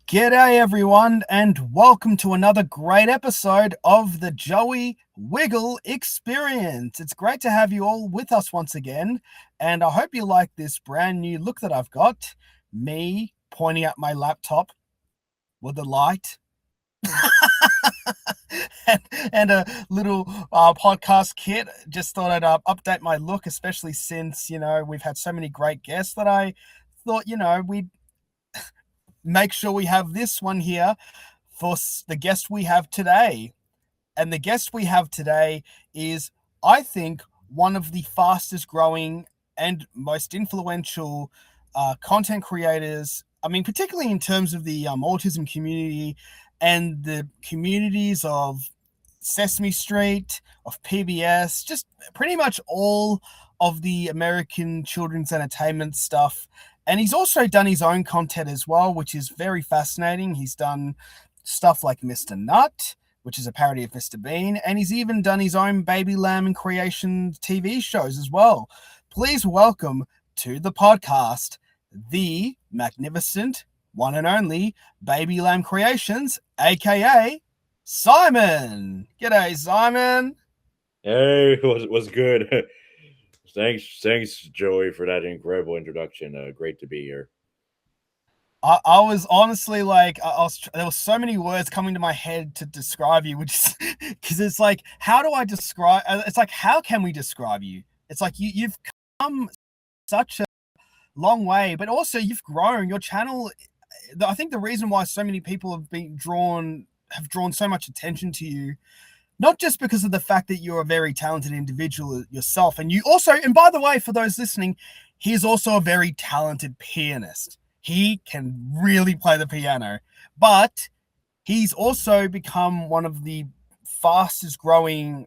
G'day everyone, and welcome to another great episode of the Joey Wiggle Experience. It's great to have you all with us once again, and I hope you like this brand new look that I've got. Me pointing at my laptop with a light. and a little podcast kit. Just thought I'd update my look, especially since, we've had so many great guests that I thought, we'd make sure we have this one here for the guest we have today. And the guest we have today is, I think, one of the fastest growing and most influential content creators. I mean, particularly in terms of the autism community and the communities of Sesame Street, of PBS, just pretty much all of the American children's entertainment stuff. And he's also done his own content as well, which is very fascinating. He's done stuff like Mr. Nut, which is a parody of Mr. Bean, and he's even done his own Baby Lamb and Creation TV shows as well. Please welcome to the podcast, the magnificent one and only Baby Lamb Creations, aka Simon. G'day, Simon. Hey, what's good? Thanks, Joey, for that incredible introduction. Great to be here. I was honestly like, there were so many words coming to my head to describe you, which is because it's like, how do I describe? It's like, how can we describe you? It's like you've come such a long way, but also you've grown your channel. I think the reason why so many people have drawn so much attention to you, not just because of the fact that you're a very talented individual yourself, and you also, and by the way, for those listening, he's also a very talented pianist. He can really play the piano, but he's also become one of the fastest growing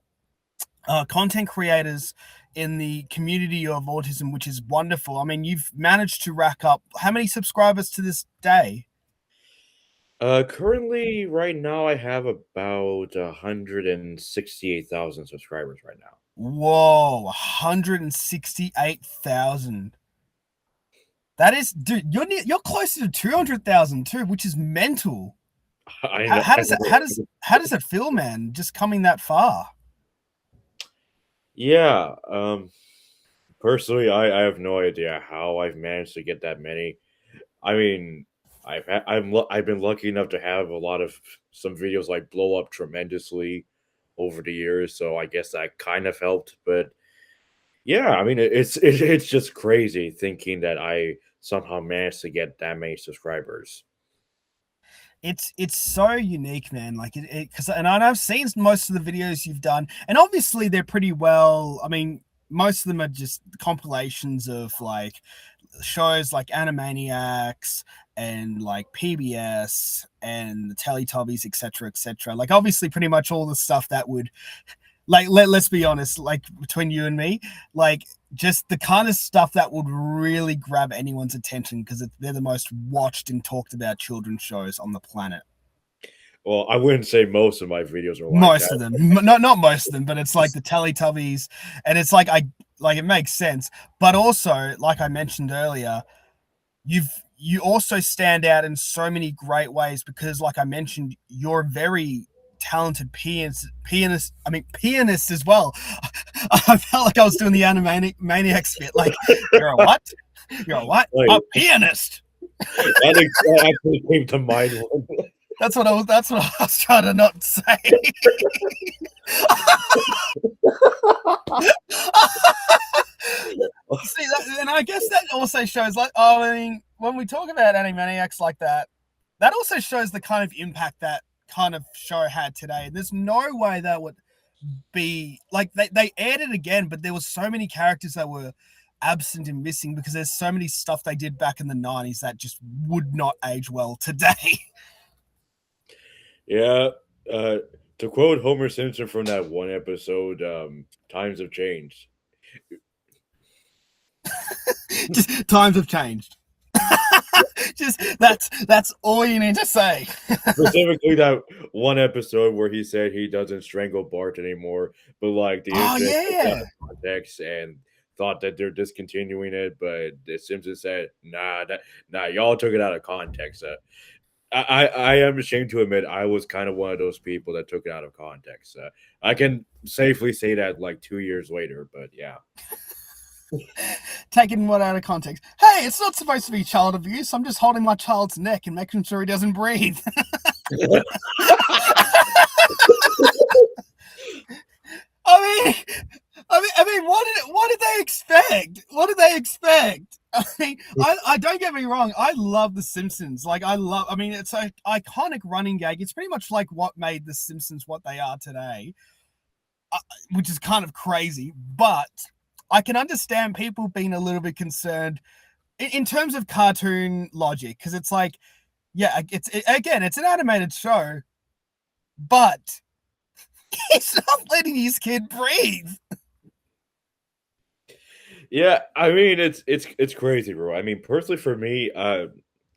content creators in the community of autism, which is wonderful. I mean, you've managed to rack up how many subscribers to this day? Currently, right now, I have about 168,000 subscribers right now. Whoa, 168,000. That is, dude, you're closer to 200,000 too, which is mental. I know. How does it feel, man? Just coming that far. Yeah. Personally, I have no idea how I've managed to get that many. I mean, I've been lucky enough to have some videos like blow up tremendously over the years, so I guess that kind of helped. But yeah, I mean, it's just crazy thinking that I somehow managed to get that many subscribers. It's so unique, man. Like because and I've seen most of the videos you've done, and obviously they're pretty well. I mean, most of them are just compilations of like shows like Animaniacs and like PBS and the Teletubbies, etc., etc. Like obviously, pretty much all the stuff that would, like, let's be honest, like between you and me, like just the kind of stuff that would really grab anyone's attention because they're the most watched and talked about children's shows on the planet. Well, I wouldn't say most of my videos are like Most that. of them, not most of them, but it's like the Teletubbies, and it's like it makes sense. But also, like I mentioned earlier, you also stand out in so many great ways because, like I mentioned, you're a very talented pianist as well. I felt like I was doing the Animaniacs bit. Like, you're a what? You're a what? Like, a pianist. that actually came to mind. That's what I was trying to not say. See that, and I guess that also shows, like, I mean, when we talk about Animaniacs like that, that also shows the kind of impact that kind of show had today. There's no way that would be like they aired it again, but there was so many characters that were absent and missing because there's so many stuff they did back in the 90s that just would not age well today. Yeah, to quote Homer Simpson from that one episode, times have changed. Just times have changed. Just that's all you need to say. Specifically, that one episode where he said he doesn't strangle Bart anymore, but like the internet took out of context and thought that they're discontinuing it, but the Simpsons said, nah, y'all took it out of context. I am ashamed to admit I was kind of one of those people that took it out of context. I can safely say that like 2 years later, but yeah. Taking what out of context. Hey, it's not supposed to be child abuse. I'm just holding my child's neck and making sure he doesn't breathe. I mean, what did they expect? What did they expect? I mean, I don't get me wrong. I love The Simpsons. Like, I mean, it's an iconic running gag. It's pretty much like what made The Simpsons what they are today, which is kind of crazy. But I can understand people being a little bit concerned in terms of cartoon logic, because it's like, yeah, it's an animated show, but he's not letting his kid breathe. Yeah, I mean it's crazy, bro. I mean, personally for me,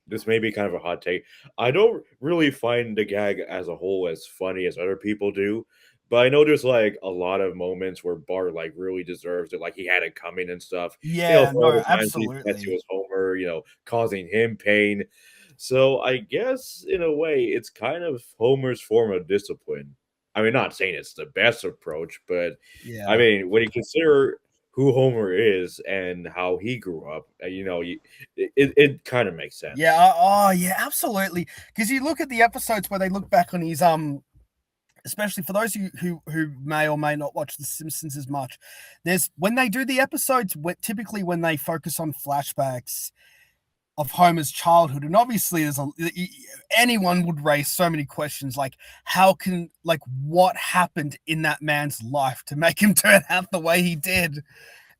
this may be kind of a hot take. I don't really find the gag as a whole as funny as other people do, but I know there's like a lot of moments where Bart like really deserves it, like he had it coming and stuff. Yeah, For all no, the times he said to absolutely. his Homer, causing him pain. So I guess in a way, it's kind of Homer's form of discipline. I mean, not saying it's the best approach, but I Yeah. mean, when you consider who Homer is and how he grew up, it kind of makes Yeah. sense. Oh, yeah, absolutely. Because you look at the episodes where they look back on his especially for those who may or may not watch The Simpsons as much, there's when they do the episodes, typically when they focus on flashbacks of Homer's childhood, and obviously anyone would raise so many questions like what happened in that man's life to make him turn out the way he did,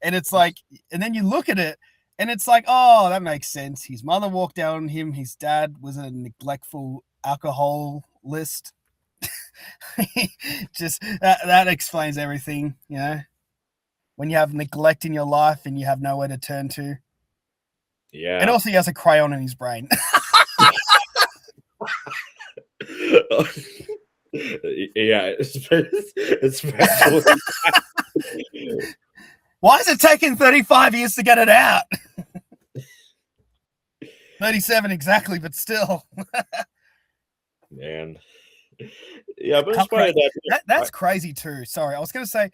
and it's like, and then you look at it and it's like, oh, that makes sense. His mother walked out on him. His dad was a neglectful alcoholist. Just that explains everything, when you have neglect in your life and you have nowhere to turn to. And Yeah. also, he has a crayon in his brain. Yeah, especially Why is it taking 35 years to get it out? 37 exactly, but still. man. Yeah, but How it's funny crazy. that That's crazy too. Sorry, I was going to say,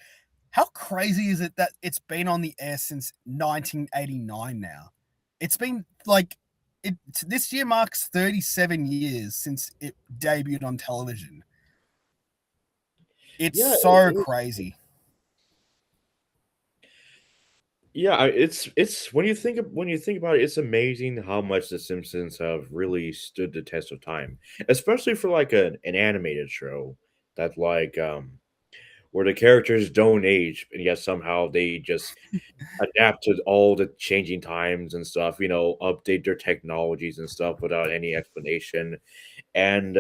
how crazy is it that it's been on the air since 1989 now? It's been like this year marks 37 years since it debuted on television. It's yeah, so crazy. yeah, it's when you think about it, it's amazing how much The Simpsons have really stood the test of time, especially for like an animated show that where the characters don't age, and yet somehow they just adapt to all the changing times and stuff, update their technologies and stuff without any explanation. And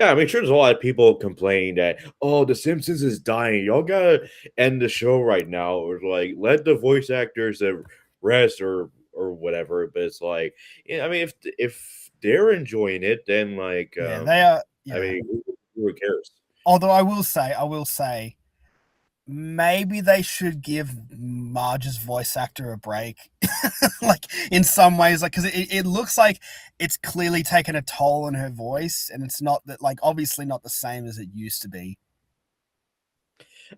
yeah, I mean, sure, there's a lot of people complaining that, oh, The Simpsons is dying. Y'all gotta end the show right now, or like let the voice actors rest or whatever. But it's like, yeah, I mean, if they're enjoying it, then like, Yeah, they are. I Yeah. mean, who cares? Although I will say, maybe they should give Marge's voice actor a break. Like in some ways, like because it looks like it's clearly taken a toll on her voice, and it's not that like obviously not the same as it used to be.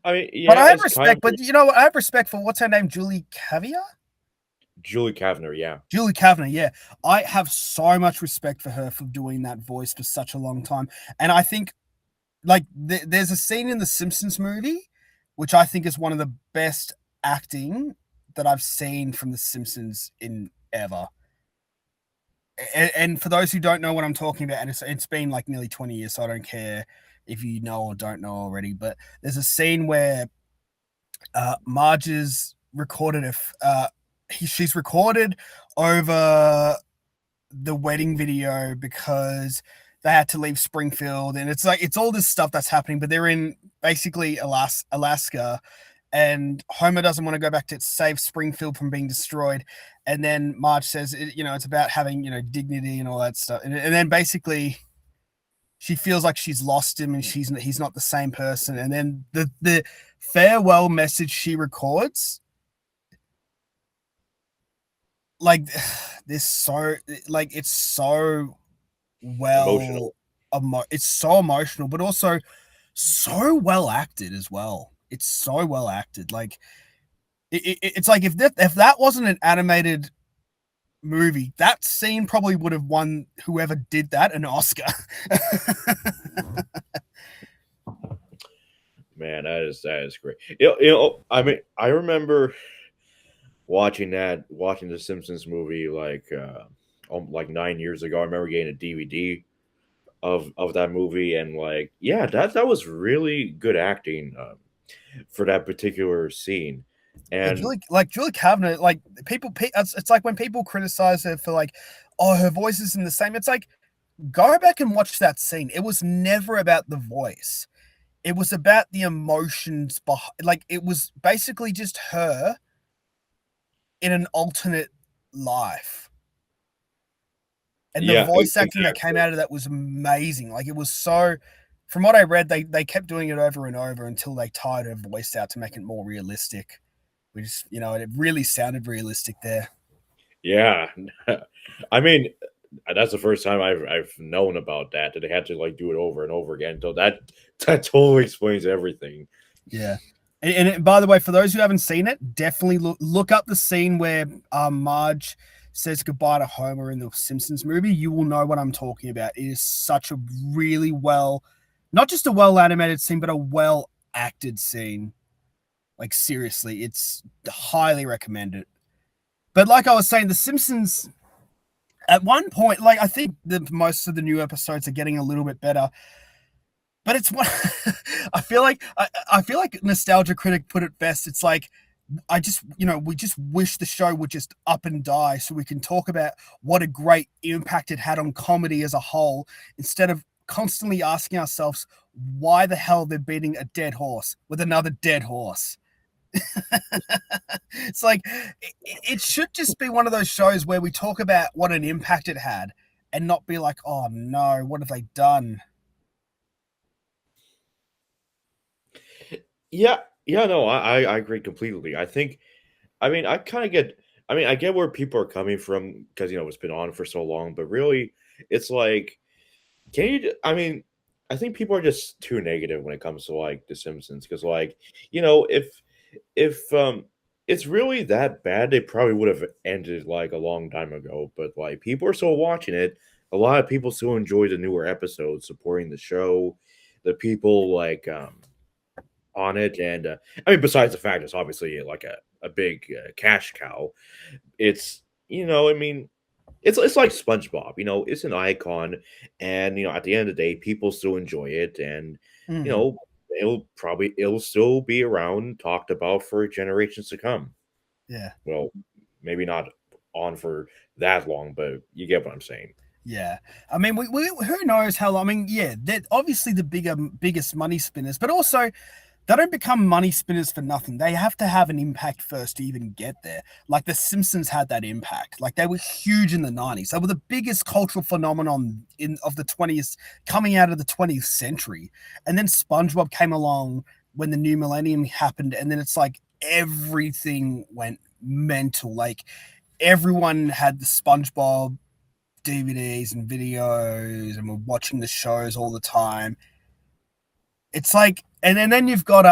I mean, But yeah, I have it's kind respect. of But you know what? I have respect for what's her name, Julie Caviar. Julie Kavner, yeah. Julie Kavner, yeah. I have so much respect for her for doing that voice for such a long time. And I think like there's a scene in the Simpsons movie which I think is one of the best acting that I've seen from the Simpsons in ever. And for those who don't know what I'm talking about, and it's been like nearly 20 years, so I don't care if you know or don't know already, but there's a scene where Marge is recorded she's recorded over the wedding video because they had to leave Springfield, and it's like it's all this stuff that's happening, but they're in basically Alaska, and Homer doesn't want to go back to save Springfield from being destroyed, and then Marge says, it's about having dignity and all that stuff, and then basically she feels like she's lost him and he's not the same person, and then the farewell message she records, like, this so like it's so well, emotional. it's so emotional, but also so well acted as well. It's so well acted. Like it's like if that wasn't an animated movie, that scene probably would have won whoever did that an Oscar. Man, that is great. I mean, I remember watching the Simpsons movie like 9 years ago. I remember getting a DVD of that movie, and like, yeah, that was really good acting for that particular scene. Yeah, And Julie Kavanaugh, like it's like when people criticize her for like, oh, her voice isn't the same. It's like, go back and watch that scene. It was never about the voice. It was about the emotions behind. Like it was basically just her in an alternate life, and the yeah, voice acting that came exactly. out of that was amazing. Like it was so. From what I read, they kept doing it over and over until they tired her voice out to make it more realistic. We just, it really sounded realistic there. Yeah. I mean, that's the first time I've known about that they had to like do it over and over again. So that totally explains everything. Yeah. And by the way, for those who haven't seen it, definitely look up the scene where Marge says goodbye to Homer in the Simpsons movie. You will know what I'm talking about. It is such a really well, not just a well animated scene, but a well acted scene. Like seriously, it's highly recommended. But like I was saying, The Simpsons at one point, like I think the most of the new episodes are getting a little bit better. But it's what I feel like. I feel like Nostalgia Critic put it best. It's like I just, we just wish the show would just up and die so we can talk about what a great impact it had on comedy as a whole, instead of constantly asking ourselves why the hell they're beating a dead horse with another dead horse. It's like it should just be one of those shows where we talk about what an impact it had and not be like, oh no, what have they done? Yeah, yeah, no, I agree completely. I mean, I get where people are coming from because it's been on for so long, but really, it's like, can you? I mean, I think people are just too negative when it comes to like The Simpsons because, like, if it's really that bad, they probably would have ended like a long time ago. But like, people are still watching it. A lot of people still enjoy the newer episodes, supporting the show. The people on it, and I mean, besides the fact it's obviously like a big cash cow, it's I mean, it's like SpongeBob, it's an icon, and at the end of the day, people still enjoy it, and you Mm-hmm. know, it'll still be around, talked about for generations to come. Yeah. Well, maybe not on for that long, but you get what I'm saying. Yeah, I mean, we who knows how long? I mean, yeah, they're obviously the biggest money spinners, but also they don't become money spinners for nothing. They have to have an impact first to even get there. Like the Simpsons had that impact. Like they were huge in the '90s. They were the biggest cultural phenomenon in of the 20th, coming out of the 20th century. And then SpongeBob came along when the new millennium happened, and then it's like everything went mental. Like everyone had the SpongeBob DVDs and videos and we're watching the shows all the time. It's like and then you've got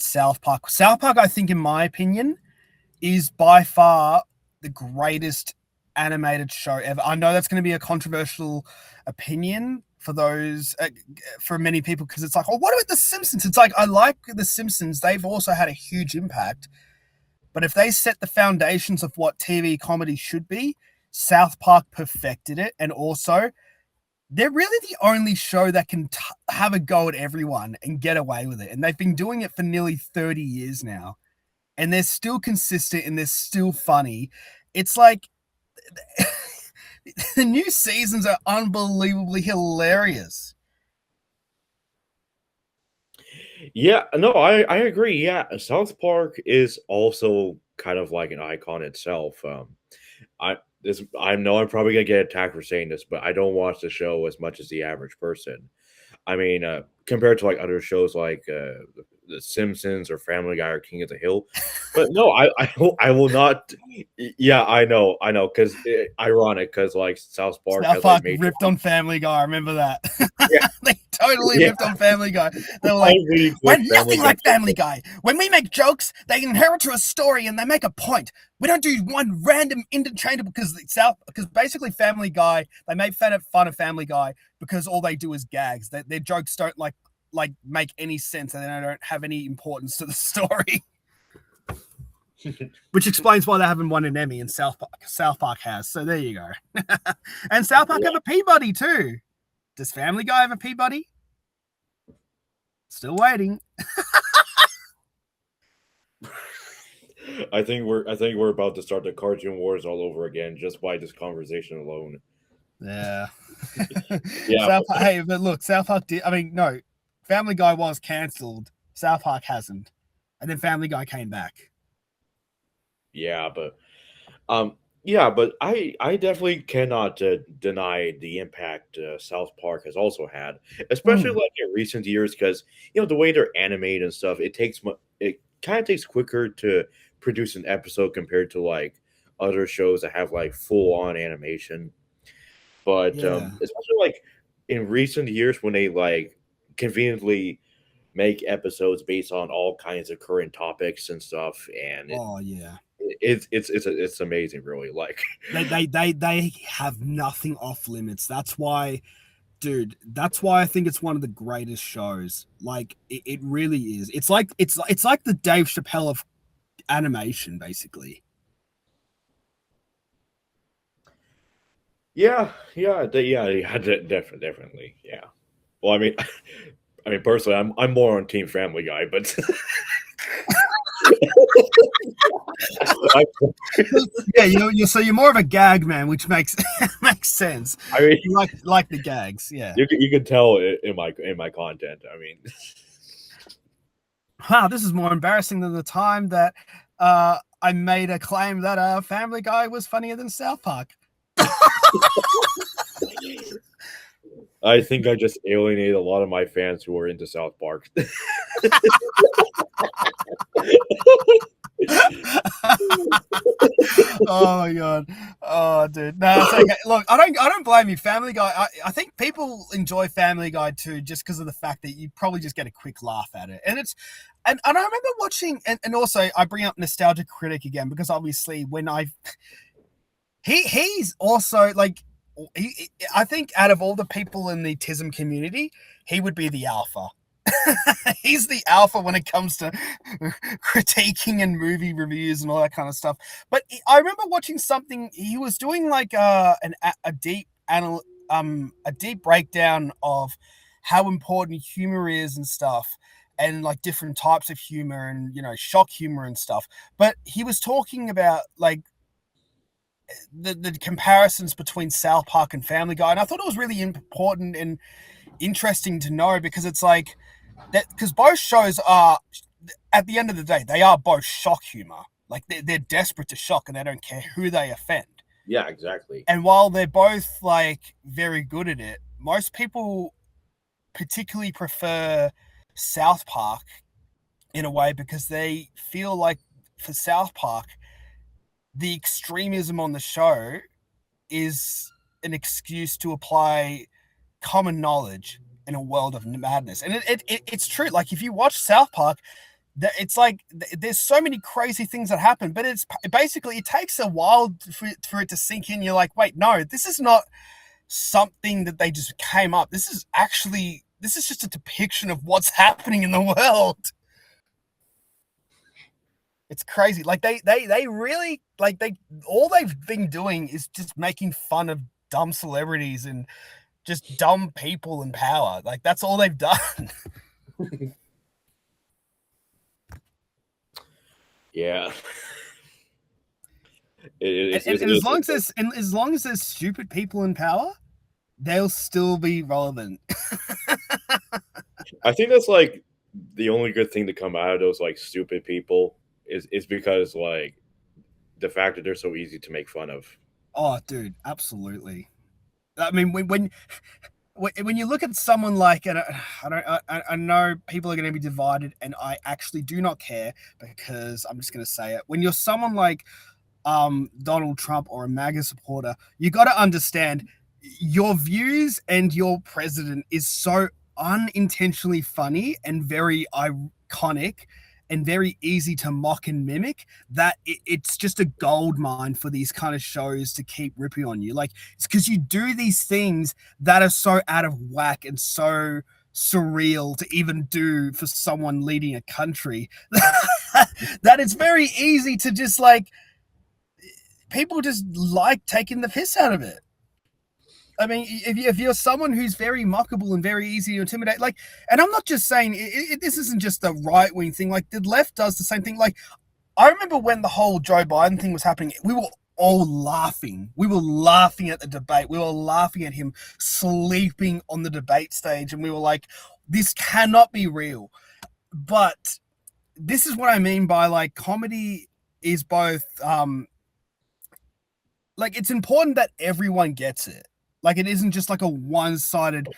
South Park. South Park, I think, in my opinion, is by far the greatest animated show ever. I know that's going to be a controversial opinion for for many people, because it's like, oh, what about The Simpsons? It's like, I like The Simpsons. They've also had a huge impact. But if they set the foundations of what TV comedy should be, South Park perfected it. And also, they're really the only show that can have a go at everyone and get away with it. And they've been doing it for nearly 30 years now. And they're still consistent and they're still funny. It's like the new seasons are unbelievably hilarious. Yeah, no, I agree. Yeah, South Park is also kind of like an icon itself. I know I'm probably gonna get attacked for saying this, but I don't watch the show as much as the average person. I mean, compared to like other shows like The Simpsons or Family Guy or King of the Hill. But no, I will not. Yeah, I know, because ironic, because like South Park South has like Park major. ripped on Family Guy. I remember that. Yeah, They totally yeah. ripped on Family Guy. They were I like, really "We're put Family nothing Guy. like Family Guy. When we make jokes, they inherit to a story and they make a point. We don't do one random interchangeable because basically Family Guy, they made fun of Family Guy because all they do is gags. Their jokes don't like make any sense and they don't have any importance to the story." Which explains why they haven't won an Emmy, and South Park. South Park has. So there you go. And South Park have a Peabody too. Does Family Guy have a Peabody? Still waiting. I think we're about to start the cartoon wars all over again just by this conversation alone. Yeah. Yeah, Hey, but look, South Park did. I mean, no, Family Guy was cancelled. South Park hasn't, and then Family Guy came back. yeah, but um, yeah, but I definitely cannot deny the impact South Park has also had, especially Mm, like in recent years, because the way they're animated and stuff, it kind of takes quicker to produce an episode compared to like other shows that have like full on animation. But yeah. especially like in recent years when they like conveniently make episodes based on all kinds of current topics and stuff, and Oh yeah. it's amazing, really. Like, They have nothing off limits. That's why, dude. That's why I think it's one of the greatest shows. Like it really is. It's like the Dave Chappelle of animation, basically. definitely, yeah. Well, I mean, I mean, personally, I'm more on Team Family Guy, but I, Yeah, so you're more of a gag man, which makes makes sense. I mean, You like the gags, yeah. you can tell in my content. I mean, Wow, this is more embarrassing than the time that I made a claim that Family Guy was funnier than South Park. I think I just alienated a lot of my fans who are into South Park. Oh my god. Oh dude. No, it's okay. Look, I don't blame you. Family Guy, I think people enjoy Family Guy too, just because of the fact that you probably just get a quick laugh at it. And I remember watching and also I bring up Nostalgia Critic again because obviously when he's also like I think out of all the people in the TISM community, he would be the alpha. He's the alpha when it comes to critiquing and movie reviews and all that kind of stuff. But I remember watching something he was doing like a deep a deep breakdown of how important humor is and stuff and like different types of humor and shock humor and stuff. But he was talking about like the comparisons between South Park and Family Guy, and I thought it was really important and interesting to know because it's like that because both shows are at the end of the day they are both shock humor. Like they're desperate to shock and they don't care who they offend. Yeah, exactly. And while they're both like very good at it, most people particularly prefer South Park in a way because they feel like for South Park the extremism on the show is an excuse to apply common knowledge in a world of madness. And it's true. Like if you watch South Park, it's like there's so many crazy things that happen, but it's basically it takes a while for it to sink in. You're like, wait, no, this is not something that they just came up. This is just a depiction of what's happening in the world. It's crazy. Like they really like they all they've been doing is just making fun of dumb celebrities and just dumb people in power. Like that's all they've done. Yeah. And as long as there's stupid people in power, they'll still be relevant. I think that's like the only good thing to come out of those like stupid people is because like the fact that they're so easy to make fun of. Oh, dude, absolutely. I mean, when when you look at someone like, and I know people are going to be divided, and I actually do not care because I'm just going to say it. When you're someone like Donald Trump or a MAGA supporter, you got to understand your views and your president is so unintentionally funny and very iconic and very easy to mock and mimic that it's just a gold mine for these kind of shows to keep ripping on you. Like, it's because you do these things that are so out of whack and so surreal to even do for someone leading a country that it's very easy to just like people just like taking the piss out of it. I mean, if you're someone who's very mockable and very easy to intimidate, like, and I'm not just saying this isn't just a right wing thing. Like, the left does the same thing. Like, I remember when the whole Joe Biden thing was happening, we were all laughing. We were laughing at the debate. We were laughing at him sleeping on the debate stage, and we were like, this cannot be real. But this is what I mean by like comedy is both like it's important that everyone gets it. Like it isn't just like a one-sided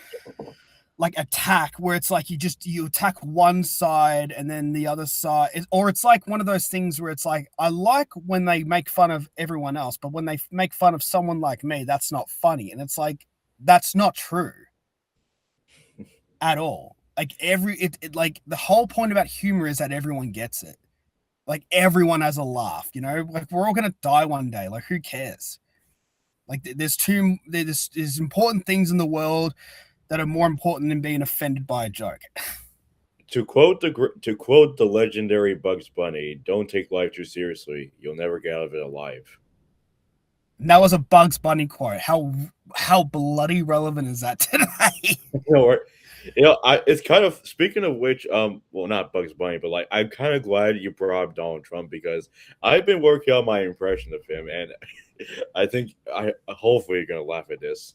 like attack where it's like you attack one side and then the other side, or it's like one of those things where it's like I like when they make fun of everyone else, but when they make fun of someone like me, that's not funny. And it's like that's not true at all. Like like the whole point about humor is that everyone gets it. Like everyone has a laugh, you know. Like we're all gonna die one day. Like who cares? Like there's important things in the world that are more important than being offended by a joke. To quote the legendary Bugs Bunny, "Don't take life too seriously. You'll never get out of it alive." And that was a Bugs Bunny quote. How bloody relevant is that today? It's kind of speaking of which, well, not Bugs Bunny, but like I'm kind of glad you brought up Donald Trump because I've been working on my impression of him, and I think I hopefully you're gonna laugh at this.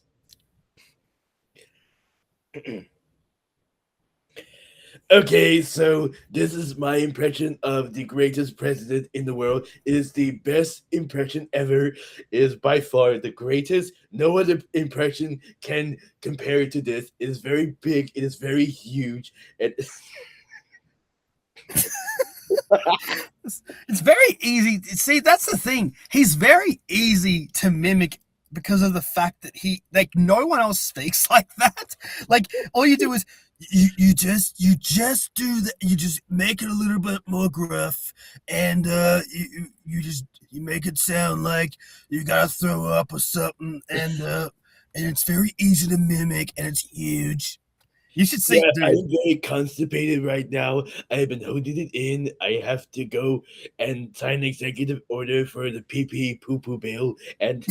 Okay, so this is my impression of the greatest president in the world. It is the best impression ever. It is by far the greatest. No other impression can compare to this. It is very big. It is very huge. And it's very easy. See, that's the thing. He's very easy to mimic because of the fact that no one else speaks like that. Like all you do is you just do that. You just make it a little bit more gruff, and you make it sound like you gotta throw up or something, and it's very easy to mimic, and it's huge. You should see, yeah, dude. I'm very constipated right now. I've been holding it in. I have to go and sign an executive order for the pee pee poo poo bill, and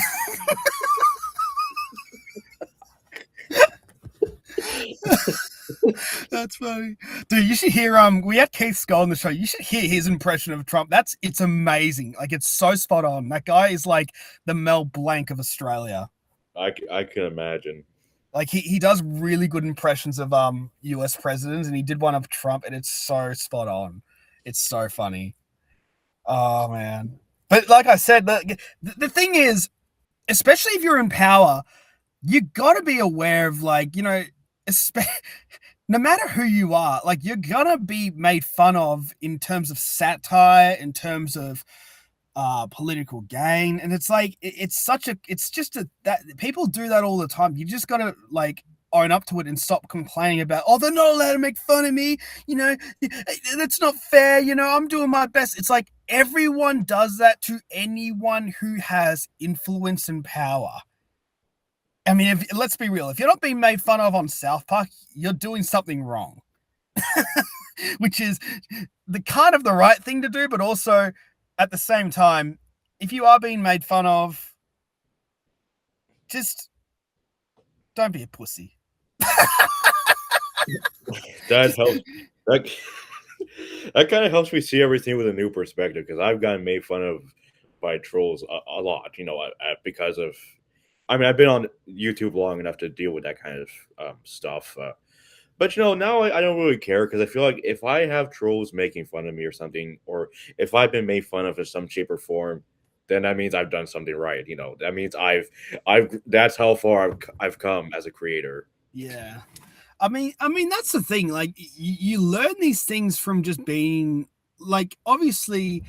That's funny, dude. You should hear. We had Keith Skull on the show. You should hear his impression of Trump. It's amazing. Like it's so spot on. That guy is like the Mel Blanc of Australia. I can imagine. Like he does really good impressions of U.S. presidents, and he did one of Trump, and it's so spot on. It's so funny. Oh man! But like I said, the thing is, especially if you're in power, you got to be aware of like no matter who you are, like you're gonna be made fun of in terms of satire, in terms of political gain, and it's like it's just that people do that all the time. You just gotta like own up to it and stop complaining about, oh, they're not allowed to make fun of me, that's not fair, I'm doing my best. It's like everyone does that to anyone who has influence and power. I mean, let's be real. If you're not being made fun of on South Park, you're doing something wrong, which is the kind of the right thing to do. But also, at the same time, if you are being made fun of, just don't be a pussy. That helps. That kind of helps me see everything with a new perspective because I've gotten made fun of by trolls a lot. Because of I mean, I've been on YouTube long enough to deal with that kind of stuff. But now I don't really care because I feel like if I have trolls making fun of me or something, or if I've been made fun of in some shape or form, then that means I've done something right. That means I've that's how far I've come as a creator. Yeah. I mean that's the thing. Like you learn these things from just being like obviously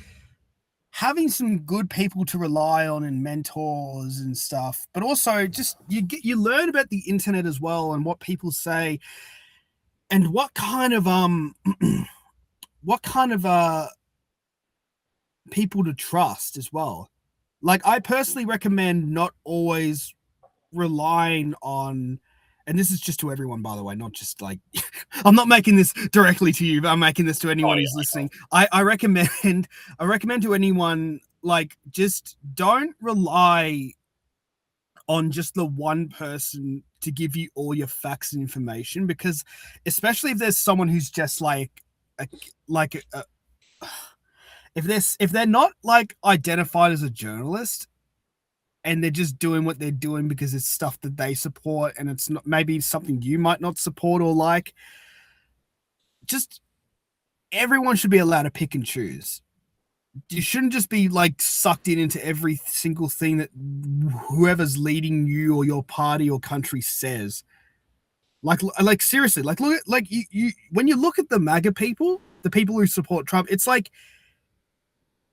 having some good people to rely on and mentors and stuff, but also just you learn about the internet as well and what people say and what kind of people to trust as well. Like I personally recommend not always relying on, and this is just to everyone by the way, not just like I'm not making this directly to you, but I'm making this to Oh anyone yeah, who's I know. listening. I recommend I recommend to anyone like just don't rely on just the one person to give you all your facts and information, because especially if there's someone who's just a, like a, if they're not like identified as a journalist and they're just doing what they're doing because it's stuff that they support and it's not maybe something you might not support or like, just everyone should be allowed to pick and choose. You shouldn't just be like sucked in into every single thing that whoever's leading you or your party or country says. Like seriously, like look at like you when you look at the MAGA people, the people who support Trump, it's like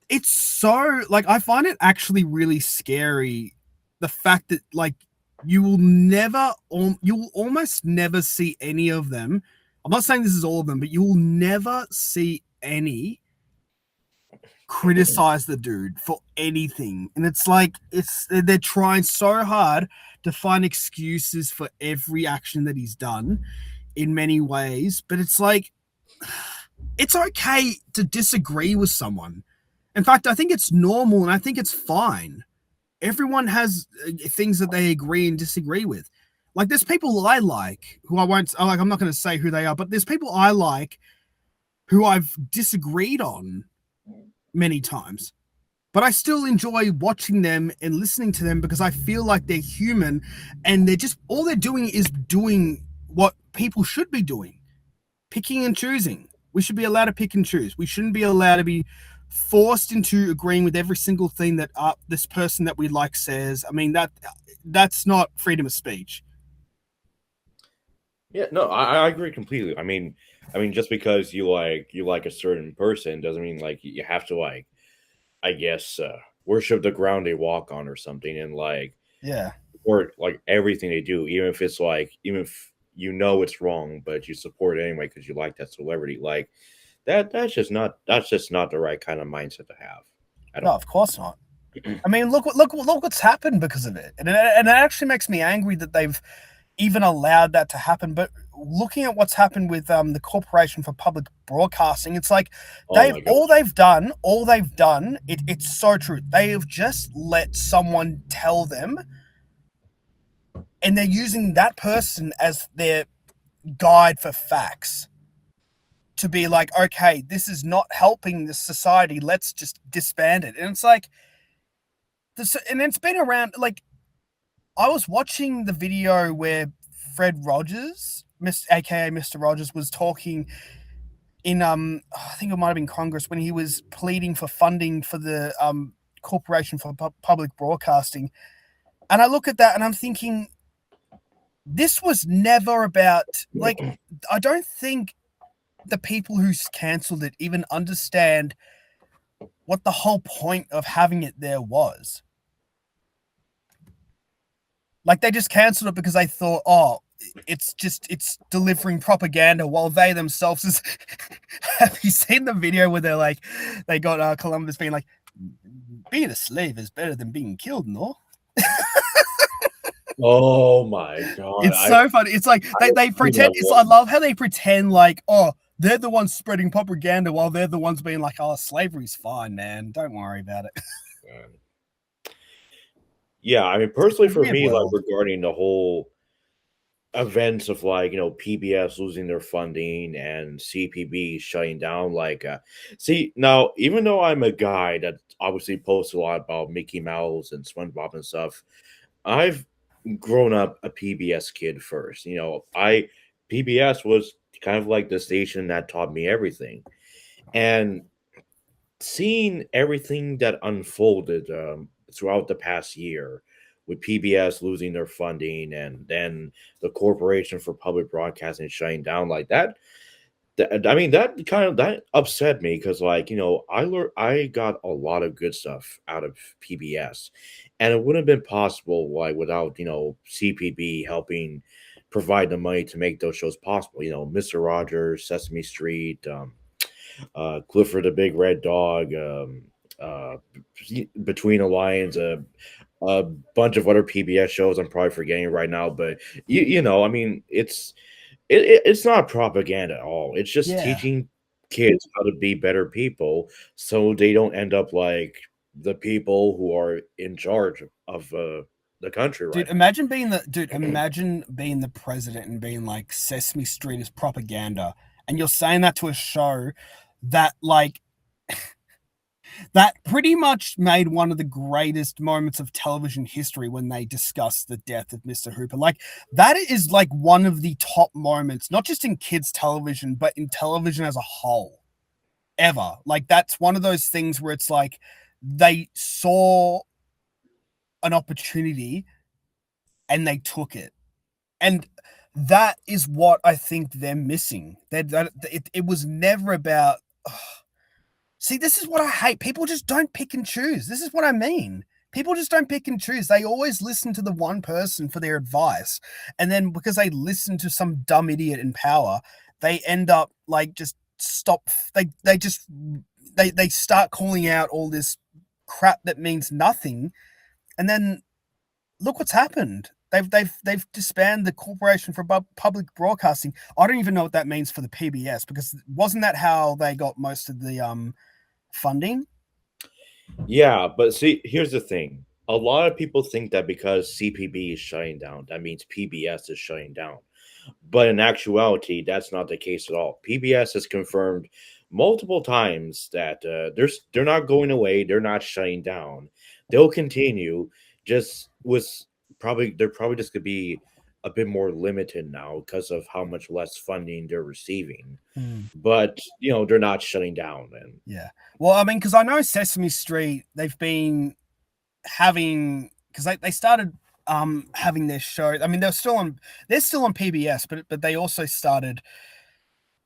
it's so like I find it actually really scary the fact that like you will almost never see any of them. I'm not saying this is all of them, but you will never see any criticize the dude for anything. And it's like they're trying so hard to find excuses for every action that he's done in many ways, but it's like it's okay to disagree with someone. In fact, I think it's normal and I think it's fine. Everyone has things that they agree and disagree with. Like there's people I like who I won't like. I'm not going to say who they are, but there's people I like who I've disagreed on many times. But I still enjoy watching them and listening to them because I feel like they're human and they're just all they're doing is doing what people should be doing, picking and choosing. We should be allowed to pick and choose. We shouldn't be allowed to be forced into agreeing with every single thing that this person that we like says. I mean that's not freedom of speech. Yeah, no, I agree completely. I mean, just because you like a certain person doesn't mean like you have to like, I guess, worship the ground they walk on or something, and like Yeah. support like everything they do, even if it's like even if you know it's wrong, but you support it anyway because you like that celebrity. Like that, that's just not the right kind of mindset to have at No, all. of course not. I mean, look what's happened because of it, and it actually makes me angry that they've even allowed that to happen. But looking at what's happened with the Corporation for Public Broadcasting, it's like Oh my god. all they've done. It's so true. They have just let someone tell them, and they're using that person as their guide for facts to be like, okay, this is not helping the society. Let's just disband it. And it's like this, and it's been around like I was watching the video where Fred Rogers, aka Mr. Rogers, was talking in I think it might have been Congress when he was pleading for funding for the Corporation for Public Broadcasting. And I look at that and I'm thinking this was never about like I don't think the people who cancelled it even understand what the whole point of having it there was. Like they just cancelled it because they thought, oh, it's delivering propaganda while they themselves is have you seen the video where they're like they got Columbus being like being a slave is better than being killed, no? Oh my god. It's so funny. It's like I they seen that pretend it's I one. love how they pretend like, oh, they're the ones spreading propaganda while they're the ones being like, oh, slavery's fine, man. Don't worry about it. Man. Yeah, I mean, personally, for Weird me, like world. regarding the whole events of like PBS losing their funding and CPB shutting down, like, see now, even though I'm a guy that obviously posts a lot about Mickey Mouse and SpongeBob and stuff, I've grown up a PBS kid first. I PBS was kind of like the station that taught me everything, and seeing everything that unfolded throughout the past year with PBS losing their funding and then the Corporation for Public Broadcasting shutting down like that. I mean, that kind of that upset me because, like, I got a lot of good stuff out of PBS, and it wouldn't have been possible like without CPB helping provide the money to make those shows possible. Mister Rogers, Sesame Street, Clifford the Big Red Dog, Between the Lions, a bunch of other PBS shows I'm probably forgetting right now, but I mean, it's not propaganda at all. It's just Yeah. teaching kids how to be better people so they don't end up like the people who are in charge of the country Dude, right imagine being the president and being like Sesame Street is propaganda, and you're saying that to a show that like that pretty much made one of the greatest moments of television history when they discussed the death of Mr. Hooper. Like that is like one of the top moments, not just in kids television, but in television as a whole ever. Like that's one of those things where it's like they saw an opportunity and they took it. And that is what I think they're missing. It was never about. See, this is what I hate. People just don't pick and choose. This is what I mean. People just don't pick and choose. They always listen to the one person for their advice. And then because they listen to some dumb idiot in power, they end up like just stop. They start calling out all this crap that means nothing. And then look what's happened. They've disbanded the Corporation for Public Broadcasting. I don't even know what that means for the PBS because wasn't that how they got most of the funding? Yeah, but see, here's the thing. A lot of people think that because CPB is shutting down, that means PBS is shutting down. But in actuality, that's not the case at all. PBS has confirmed multiple times that they're not going away, they're not shutting down. They'll continue, just with they're probably just gonna be a bit more limited now because of how much less funding they're receiving. But they're not shutting down. And Yeah. Well, I mean, because I know Sesame Street, they've been having because they started having their show. I mean, they're still on PBS, but they also started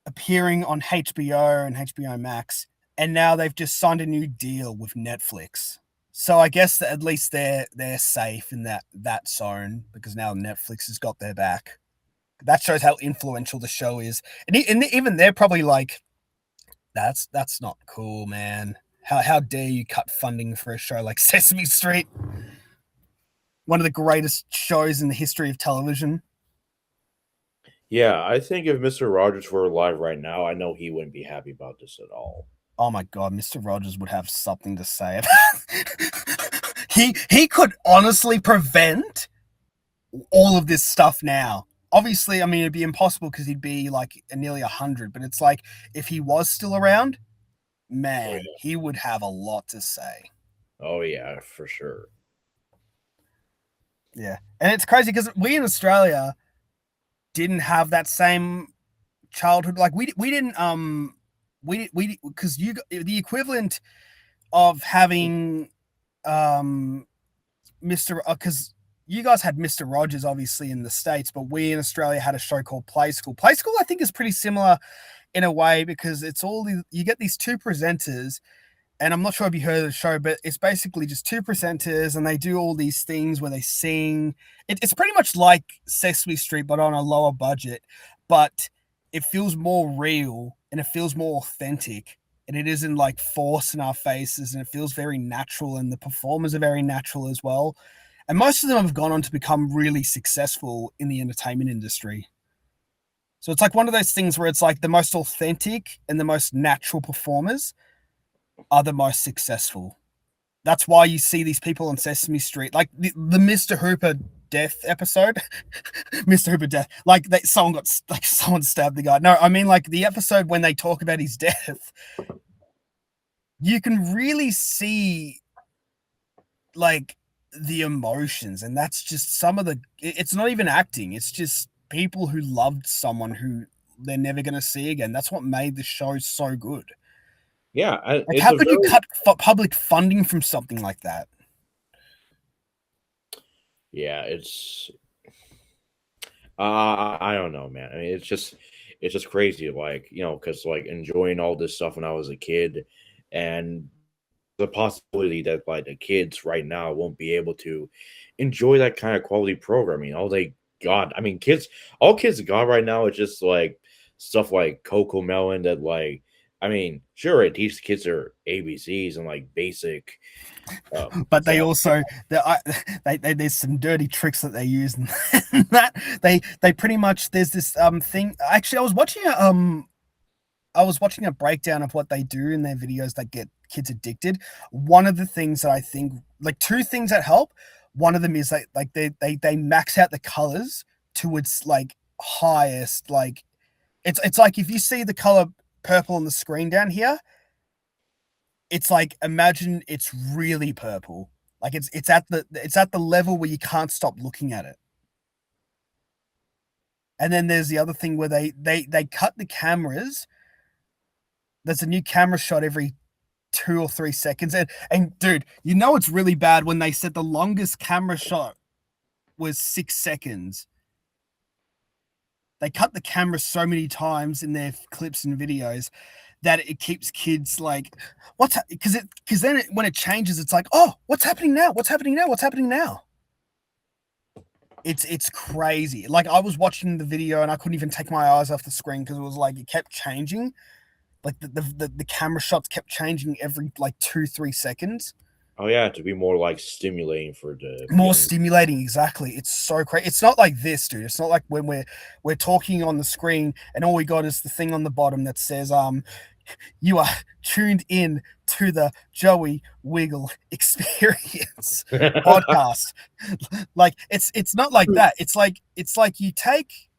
appearing on HBO and HBO Max, and now they've just signed a new deal with Netflix. So I guess that at least they're safe in that zone because now Netflix has got their back. That shows how influential the show is, and even they're probably like, that's not cool, man. How dare you cut funding for a show like Sesame Street, one of the greatest shows in the history of television? yeah, I think if Mr. Rogers were alive right now, I know he wouldn't be happy about this at all. Oh my god, Mr. Rogers would have something to say about. He could honestly prevent all of this stuff now. Obviously, I mean it'd be impossible because he'd be like nearly 100. But it's like if he was still around, Oh man, yeah. he would have a lot to say. Oh yeah, for sure. Yeah, and it's crazy because we in Australia didn't have that same childhood. Like we didn't we because you the equivalent of having Mr. Because you guys had Mr. Rogers obviously in the States, but we in Australia had a show called Play School. Play School, I think, is pretty similar in a way because it's you get these two presenters, and I'm not sure if you heard of the show, but it's basically just two presenters, and they do all these things where they sing. It's pretty much like Sesame Street, but on a lower budget, but it feels more real and it feels more authentic. And it isn't like forced in our faces, and it feels very natural, and the performers are very natural as well. And most of them have gone on to become really successful in the entertainment industry. So it's like one of those things where it's like the most authentic and the most natural performers are the most successful. That's why you see these people on Sesame Street, like the Mr. Hooper death episode. Mr. Hooper death, like someone stabbed the guy. No, I mean like the episode when they talk about his death. You can really see like the emotions, and that's just some of the. It's not even acting. It's just people who loved someone who they're never going to see again. That's what made the show so good. Yeah, Like, it's how a could you very cut public funding from something like that? Yeah, it's I don't know, man. I mean, it's just crazy, like, because like enjoying all this stuff when I was a kid, and the possibility that like the kids right now won't be able to enjoy that kind of quality programming. All they got, I mean, all kids got right now is just like stuff like Coco Melon that like, I mean, sure, it teaches kids their ABCs and like basic But they stuff. also there's some dirty tricks that they use, and that they pretty much there's this thing. Actually, I was watching a breakdown of what they do in their videos that get kids addicted. One of the things that I think, like two things that help. One of them is like they max out the colors to its like highest. Like it's like if you see the color purple on the screen down here, it's like imagine it's really purple. Like it's at the level where you can't stop looking at it. And then there's the other thing where they cut the cameras. There's a new camera shot every 2 or 3 seconds. And dude, you know it's really bad when they said the longest camera shot was 6 seconds. They cut the camera so many times in their clips and videos that it keeps kids like, because then when it changes, it's like, oh, what's happening now? What's happening now? What's happening now? It's crazy. Like I was watching the video and I couldn't even take my eyes off the screen because it was like it kept changing. Like the camera shots kept changing every like 2 3 seconds. Oh yeah, to be more like stimulating for the More young. stimulating, exactly. It's so crazy. It's not like this, dude. It's not like when we're talking on the screen and all we got is the thing on the bottom that says you are tuned in to the Joey Wiggle Experience podcast. Like it's not like that. It's like you take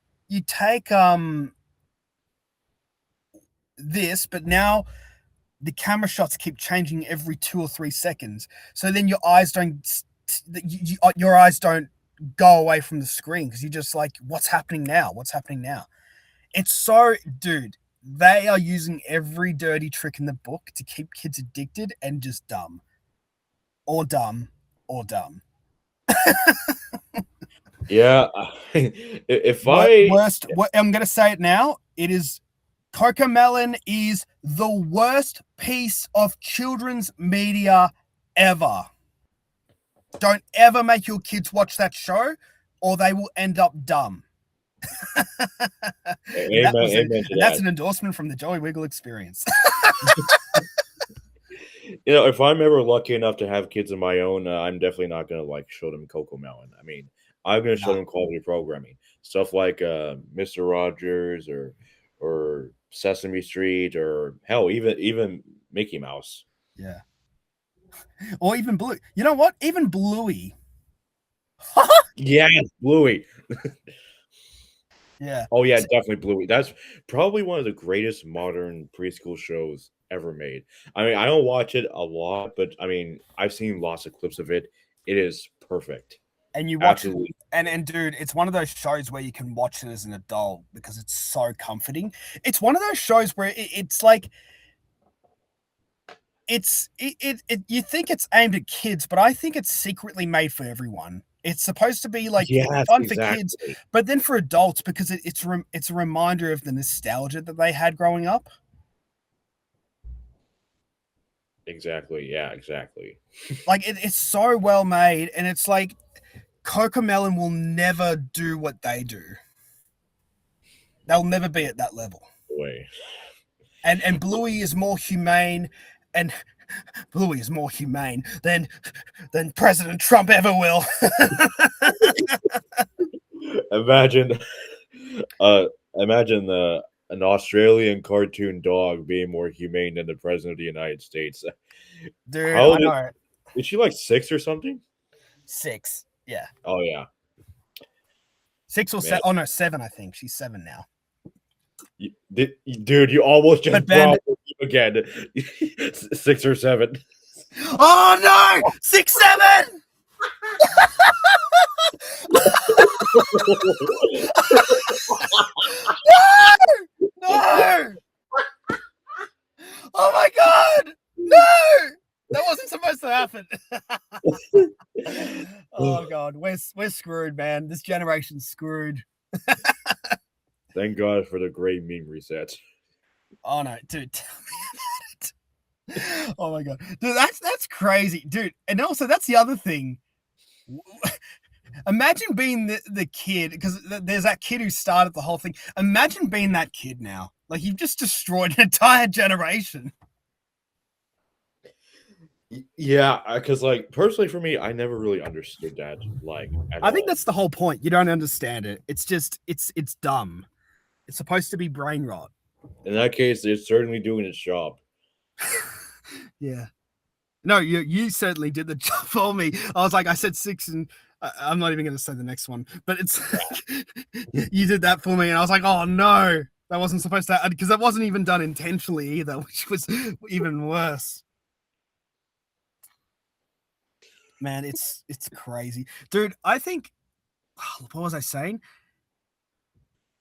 this, but now the camera shots keep changing every 2 or 3 seconds. So then your eyes don't go away from the screen because you're just like, what's happening now? What's happening now? It's so, dude. They are using every dirty trick in the book to keep kids addicted and just dumb, or dumb, or dumb. Yeah, if I Worst. I'm gonna say it now. It is Cocomelon is the worst piece of children's media ever. Don't ever make your kids watch that show, or they will end up dumb. amen, amen to That's that. an endorsement from the Joey Wiggle Experience. If I'm ever lucky enough to have kids of my own, I'm definitely not gonna like show them Coco Melon. I mean, I'm gonna show Nah, them quality programming, stuff like Mister Rogers or Sesame Street or hell, even Mickey Mouse. yeah. Or even Blue. You know what? Even Bluey. Yeah, Bluey. Yeah. Oh yeah, definitely Bluey. That's probably one of the greatest modern preschool shows ever made. I mean, I don't watch it a lot, but I mean, I've seen lots of clips of it. It is perfect. And you watch it, Absolutely. and dude, it's one of those shows where you can watch it as an adult because it's so comforting. It's one of those shows where it's like you think it's aimed at kids, but I think it's secretly made for everyone. It's supposed to be like Yes, fun for kids, exactly. but then for adults because it's a reminder of the nostalgia that they had growing up. Exactly. Yeah, exactly. Like it's so well made, and it's like Cocomelon will never do what they do. They'll never be at that level. Way. And Bluey is more humane, and Bluey is more humane than President Trump ever will. Imagine uh imagine an Australian cartoon dog being more humane than the president of the United States. Dude, How I old know. is she like 6 or something? 6. Yeah. Oh yeah. 6 or Man. 7. Oh no, 7, I think. She's 7 now. Dude, you almost just But Bandit. brought again. 6 or 7. Oh no! 6, 7! No! Oh my god! No! That wasn't supposed to happen. Oh god, we're screwed, man. This generation's screwed. Thank God for the great meme reset. Oh no, dude, tell me about it. Oh my god, dude, that's crazy, dude. And also, that's the other thing. Imagine being the kid, because there's that kid who started the whole thing. Imagine being that kid now. Like, you've just destroyed an entire generation. Yeah, because like personally for me, I never really understood that. Like, at I think all. that's the whole point. You don't understand it. It's just it's dumb. It's supposed to be brain rot. In that case, it's certainly doing its job. Yeah. No, you certainly did the job for me. I was like, I said 6, and I'm not even going to say the next one, but it's you did that for me, and I was like, oh no, that wasn't supposed to, because that wasn't even done intentionally either, which was even worse. Man, it's crazy, dude. I think what was I saying?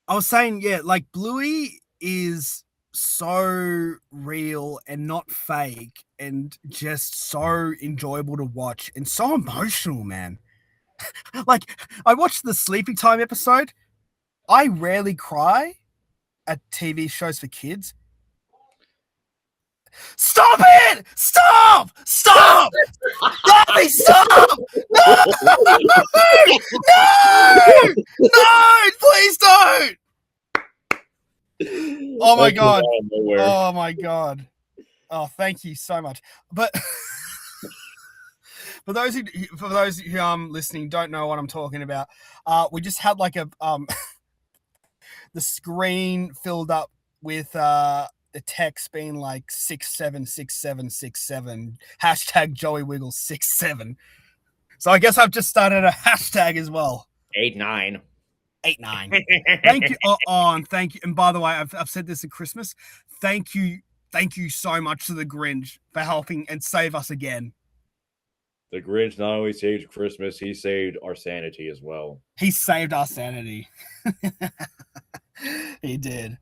I was saying, yeah, like Bluey is so real and not fake and just so enjoyable to watch and so emotional, man. Like, I watched the Sleepy Time episode. I rarely cry at TV shows for kids. Stop it! Stop! Stop! Daddy, stop! No! No! No! Please don't! Oh my god. Oh my god. Oh, thank you so much. But for those who listening don't know what I'm talking about, we just had like a the screen filled up with the text being like 676767 hashtag Joey Wiggle 67. So I guess I've just started a hashtag as well. 89. 89. Thank you. And thank you. And by the way, I've said this at Christmas. Thank you so much to the Grinch for helping and save us again. The Grinch not only saved Christmas, he saved our sanity as well. He saved our sanity. He did.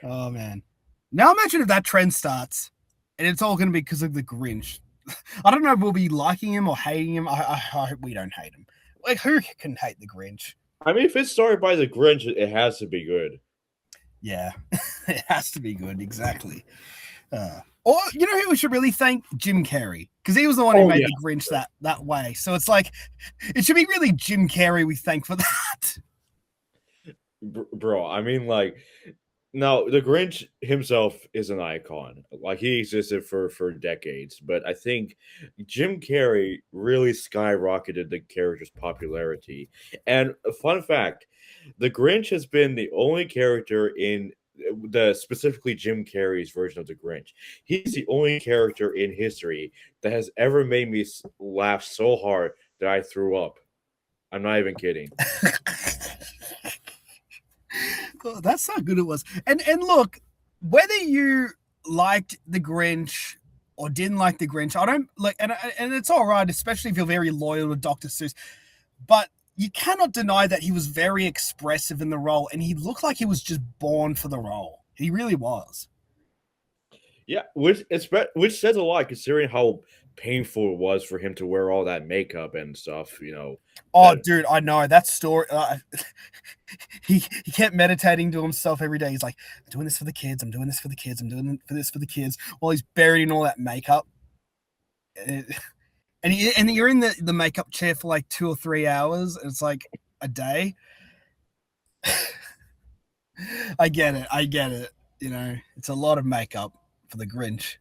Oh man. Now imagine if that trend starts and it's all going to be because of the Grinch. I don't know if we'll be liking him or hating him. I hope we don't hate him. Like, who can hate the Grinch? I mean, if it's started by the Grinch, it has to be good. Yeah, it has to be good. Exactly. Or, you know who we should really thank? Jim Carrey. Because he was the one who made the Grinch that way. So it's like, it should be really Jim Carrey we thank for that. Bro, I mean, like, now the Grinch himself is an icon. Like, he existed for decades. But I think Jim Carrey really skyrocketed the character's popularity. And a fun fact, the Grinch has been the only character in specifically Jim Carrey's version of the Grinch. He's the only character in history that has ever made me laugh so hard that I threw up. I'm not even kidding. Oh, that's how good it was. And look, whether you liked the Grinch or didn't like the Grinch, I don't like, and it's all right, especially if you're very loyal to Dr. Seuss. But you cannot deny that he was very expressive in the role, and he looked like he was just born for the role. He really was. Yeah, which says a lot considering how painful it was for him to wear all that makeup and stuff. You know. Oh, dude, I know that story. He kept meditating to himself every day. He's like, "I'm doing this for the kids. I'm doing this for the kids. I'm doing this for the kids." While he's buried in all that makeup. And you're in the makeup chair for like 2 or 3 hours. And it's like a day. I get it. You know, it's a lot of makeup for the Grinch.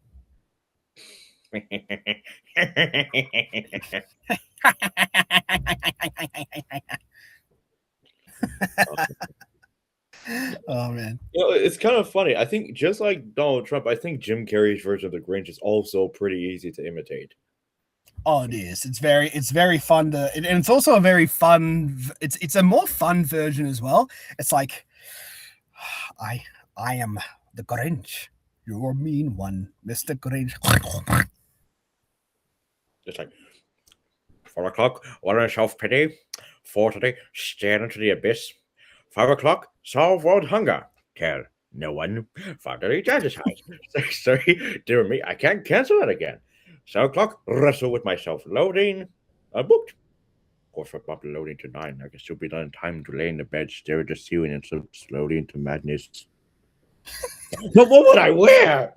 Oh man. You know, it's kind of funny. I think just like Donald Trump, I think Jim Carrey's version of the Grinch is also pretty easy to imitate. Oh, it is. It's very fun and it's also a very fun. It's a more fun version as well. It's like, I am the Grinch. You're a mean one, Mr. Grinch. Just like 4 o'clock, one in self-pity. 4:30, stare into the abyss. 5 o'clock, solve world hunger. Tell no one. 5:30, exercise. 6:30, dear me, I can't cancel it again. 7 o'clock, wrestle with myself. Loading. Booked. course, for about loading to 9. I guess you'll be done in time to lay in the bed, stare at the ceiling, and slip slowly into madness. But what would I wear?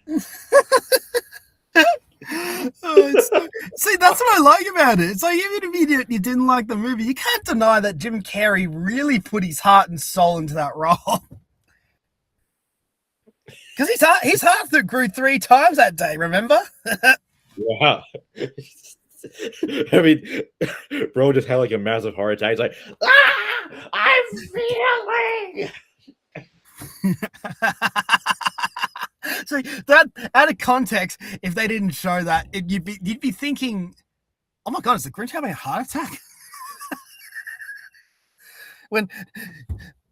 See, that's what I like about it. It's like, even if you didn't like the movie, you can't deny that Jim Carrey really put his heart and soul into that role. Because his heart grew 3 times that day, remember? Yeah. I mean, bro just had like a massive heart attack. He's like, I'm feeling. So that, out of context, if they didn't show that, you'd be thinking, oh my god, is the Grinch having a heart attack? When,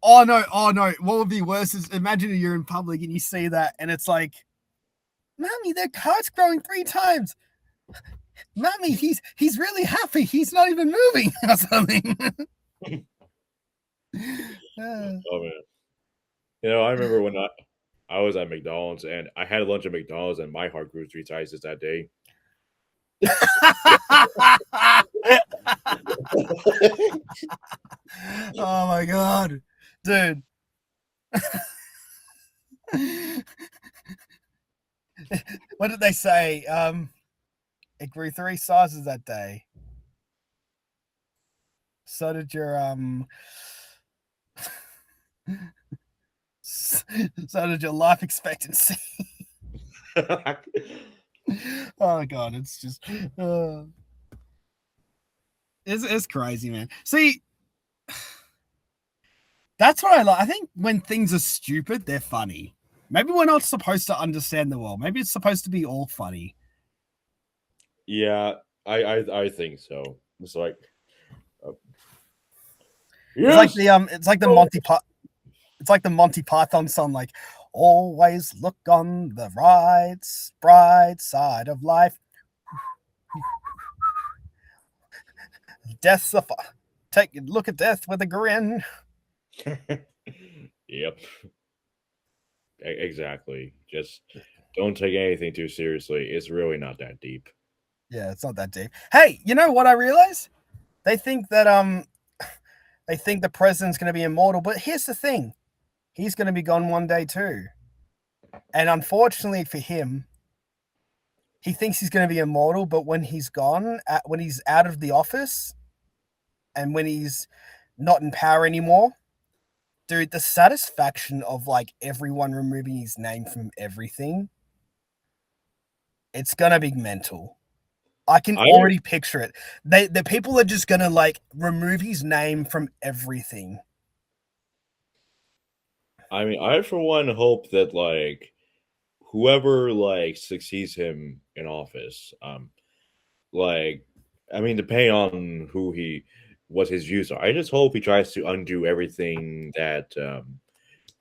oh no, what would be worse is, imagine you're in public and you see that and it's like, Mommy, their heart's growing 3 times. Mommy, he's really happy. He's not even moving or something. Oh man. You know, I remember when I was at McDonald's and I had lunch at McDonald's and my heart grew 3 sizes that day. Oh my god, dude. What did they say? It grew 3 sizes that day. So did your so did your life expectancy. Oh god, it's just it's crazy, man. See, that's what I like. I think when things are stupid, they're funny. Maybe we're not supposed to understand the world. Maybe it's supposed to be all funny. Yeah, I think so. It's like It's like the Monty Python song, like, always look on the bright side of life. Death's take a look at death with a grin. Yep. Exactly. Just don't take anything too seriously. It's really not that deep. Yeah, it's not that deep. Hey, you know what I realized? They think that the president's going to be immortal, but here's the thing. He's going to be gone one day too. And unfortunately for him, he thinks he's going to be immortal, but when he's gone, when he's out of the office and when he's not in power anymore, dude, the satisfaction of like everyone removing his name from everything, it's going to be mental. I can already picture it. The people are just going to like remove his name from everything. I mean, I for one hope that like whoever like succeeds him in office, like I mean, depending on what his views are, I just hope he tries to undo everything that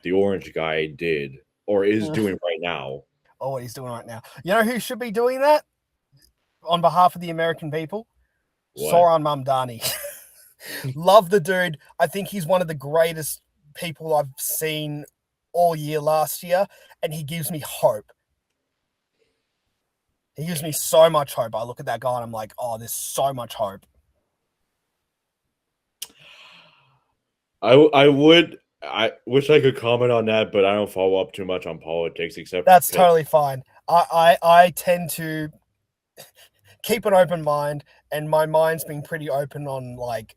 the orange guy did or is doing right now. Oh, what he's doing right now. You know who should be doing that on behalf of the American people? What? Zoran Mamdani. Love the dude. I think he's one of the greatest people I've seen all year last year, and he gives me hope. He gives me so much hope. I look at that guy and I'm like, oh, there's so much hope. I wish I could comment on that, but I don't follow up too much on politics except that's totally fine. I tend to keep an open mind, and my mind's been pretty open on like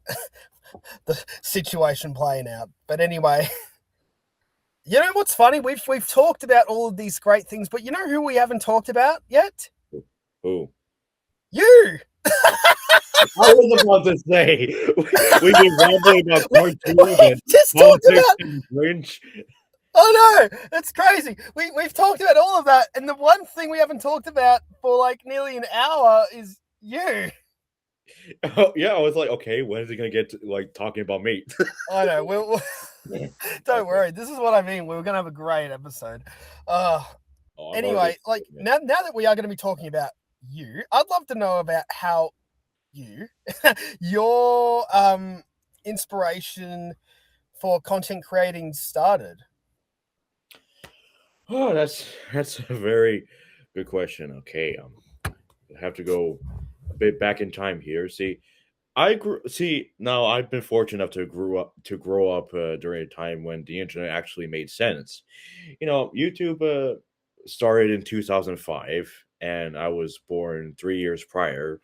the situation playing out. But anyway, you know what's funny? We've talked about all of these great things, but you know who we haven't talked about yet? Who? You. I was about to say we've been rambling about cartoons and just politics and Grinch. Oh no, it's crazy. We've talked about all of that, and the one thing we haven't talked about for like nearly an hour is you. Oh, yeah, I was like, okay, when is he gonna get to, like talking about me? I know. We'll don't worry. This is what I mean. We're gonna have a great episode. Anyway, like now that we are going to be talking about you, I'd love to know about how your inspiration for content creating started. Oh, that's a very good question. Okay, I have to go a bit back in time here. See, I grew see, now I've been fortunate enough to grow up, during a time when the internet actually made sense. YouTube, started in 2005, and I was born 3 years prior,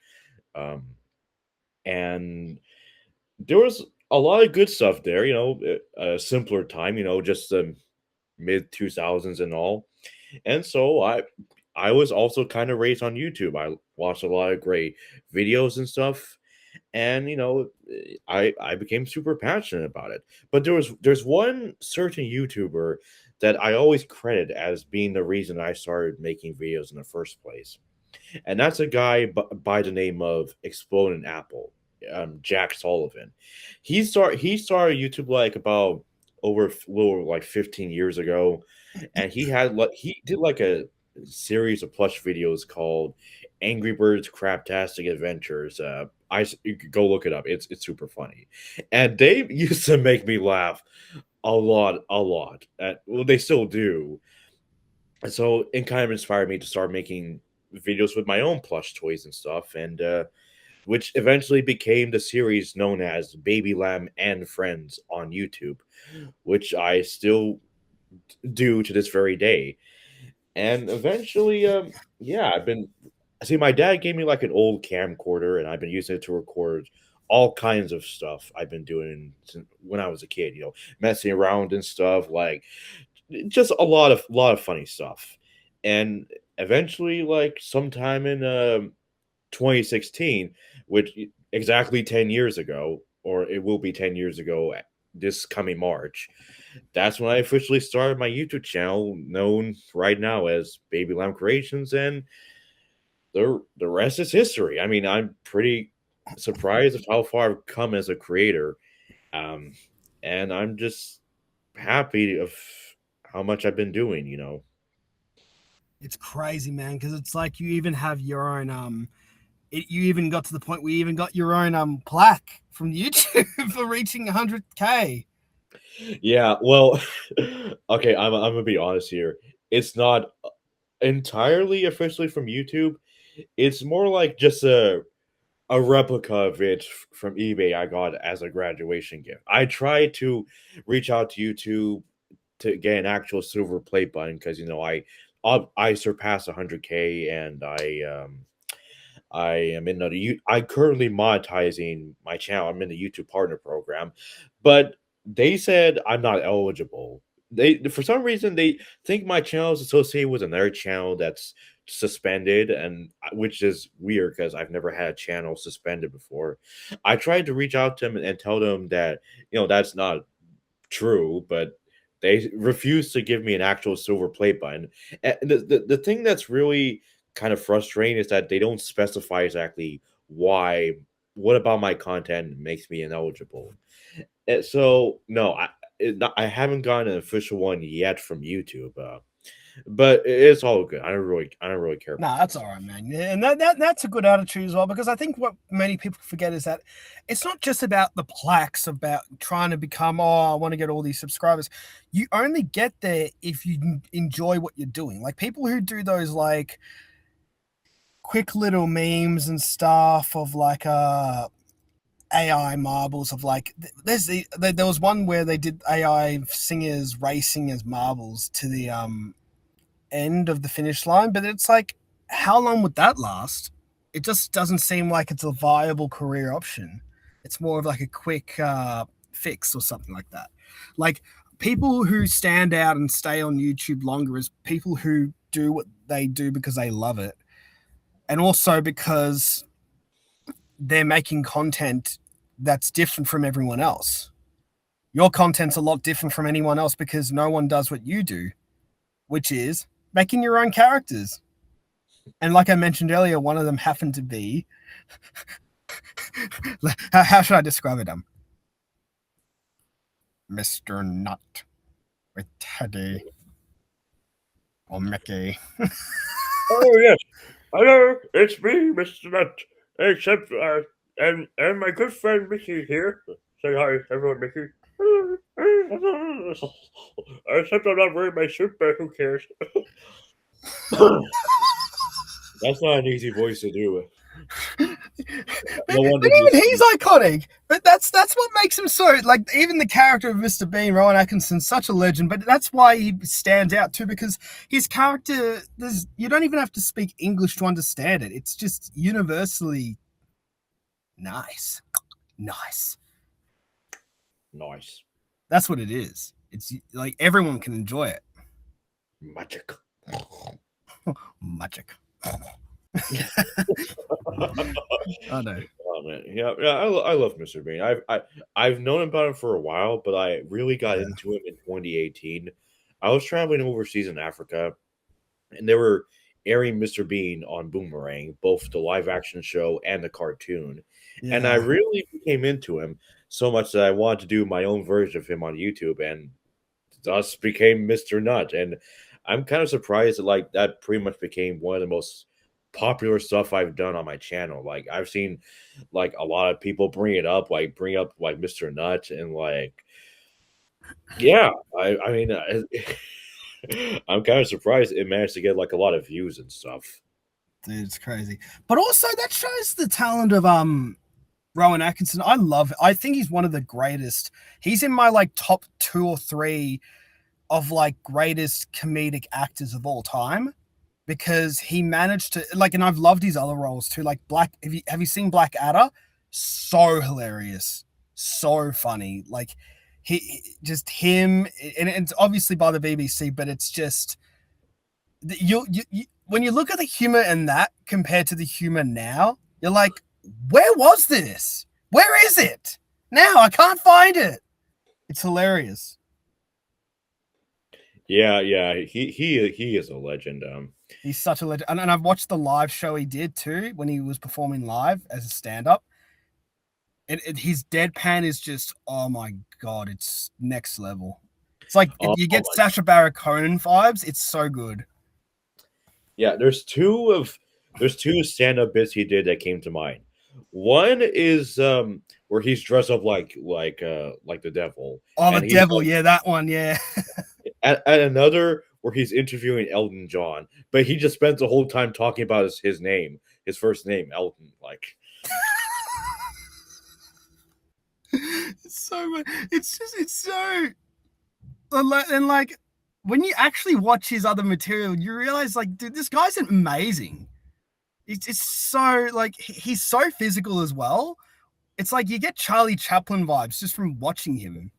um, and there was a lot of good stuff there, a simpler time, just the mid 2000s and all. And so I was also kind of raised on YouTube. I watched a lot of great videos and stuff, and I became super passionate about it. But there's one certain YouTuber that I always credit as being the reason I started making videos in the first place, and that's a guy by the name of Exploding Apple, Jack Sullivan. He started YouTube like about over little like 15 years ago, and he did like a series of plush videos called Angry Birds Craptastic Adventures. You could go look it up. It's super funny, and they used to make me laugh a lot, a lot. Well, they still do, and so it kind of inspired me to start making videos with my own plush toys and stuff, and which eventually became the series known as Baby Lamb and Friends on YouTube, which I still do to this very day. And eventually, yeah, I've been see my dad gave me like an old camcorder, and I've been using it to record all kinds of stuff I've been doing since when I was a kid, messing around and stuff, like just a lot of funny stuff. And eventually, like sometime in 2016, which exactly 10 years ago, or it will be 10 years ago this coming March, that's when I officially started my YouTube channel, known right now as Baby Lamb Creations, and the rest is history. I mean, I'm pretty surprised of how far I've come as a creator, um, and I'm just happy of how much I've been doing. It's crazy, man, because it's like you even have your own you even got to the point where you even got your own plaque from YouTube for reaching 100K. Yeah, well, okay, I'm gonna be honest here. It's not entirely officially from YouTube. It's more like just a replica of it from eBay I got as a graduation gift. I tried to reach out to YouTube to get an actual silver play button because I surpassed 100K, and I am in I currently monetizing my channel. I'm in the YouTube Partner Program, but they said I'm not eligible. They For some reason they think my channel is associated with another channel that's suspended, and which is weird because I've never had a channel suspended before. I tried to reach out to them and tell them that that's not true, but they refuse to give me an actual silver play button. And the thing that's really kind of frustrating is that they don't specify exactly why. What about my content makes me ineligible? And so no, I haven't gotten an official one yet from YouTube, but it's all good. I don't really care about Nah, that that's all stuff. right, man. Yeah, and that's a good attitude as well, because I think what many people forget is that it's not just about the plaques, about trying to become, oh, I want to get all these subscribers. You only get there if you enjoy what you're doing. Like people who do those like quick little memes and stuff of like AI marbles of like there was one where they did AI singers racing as marbles to the end of the finish line, but it's like, how long would that last? It just doesn't seem like it's a viable career option. It's more of like a quick fix or something like that. Like people who stand out and stay on YouTube longer is people who do what they do because they love it, and also because they're making content that's different from everyone else. Your content's a lot different from anyone else because no one does what you do, which is making your own characters. And like I mentioned earlier, one of them happened to be how should I describe it? Mr. Nut with Teddy or Mickey. Oh yes, hello, it's me, Mr. Nut. Except and my good friend Mickey here. Say hi, everyone, Mickey. Except I'm not wearing my suit, but who cares? That's not an easy voice to do. no wonder But even he's iconic. But that's what makes him so like. Even the character of Mr. Bean, Rowan Atkinson's such a legend. But that's why he stands out too, because his character, you don't even have to speak English to understand it. It's just universally nice. Nice. That's what it is. It's like everyone can enjoy it. Magic. Magic. I know. Oh man, yeah, I love Mr. Bean. I've known about him for a while, but I really got into him in 2018. I was traveling overseas in Africa, and they were airing Mr. Bean on Boomerang, both the live action show and the cartoon. And I really became into him so much that I wanted to do my own version of him on YouTube, and thus became Mr. Nut. And I'm kind of surprised that like that pretty much became one of the most popular stuff I've done on my channel. Like I've seen like a lot of people bring up like Mr. Nut, and like yeah, I mean I'm kind of surprised it managed to get like a lot of views and stuff. Dude, it's crazy. But also that shows the talent of Rowan Atkinson. I think he's one of the greatest. He's in my like top 2 or 3 of like greatest comedic actors of all time, because he managed to like, and I've loved his other roles too. Like have you seen Blackadder? So hilarious, so funny. Like just him, and it's obviously by the BBC, but it's just you when you look at the humor in that compared to the humor now, you're like, where was this? Where is it? Now I can't find it. It's hilarious. Yeah, he is a legend. He's such a legend. And I've watched the live show he did too when he was performing live as a stand-up. His deadpan is just, oh my god, it's next level. It's like you get Sacha Baron Cohen vibes. It's so good. Yeah, there's two stand-up bits he did that came to mind. One is where he's dressed up like the devil. Oh, the devil, like, yeah, that one, yeah. and another where he's interviewing Elton John, but he just spends the whole time talking about his name, his first name, Elton. Like, it's so, and like when you actually watch his other material, you realize like, dude, this guy's amazing. It's so like he's so physical as well. It's like you get Charlie Chaplin vibes just from watching him.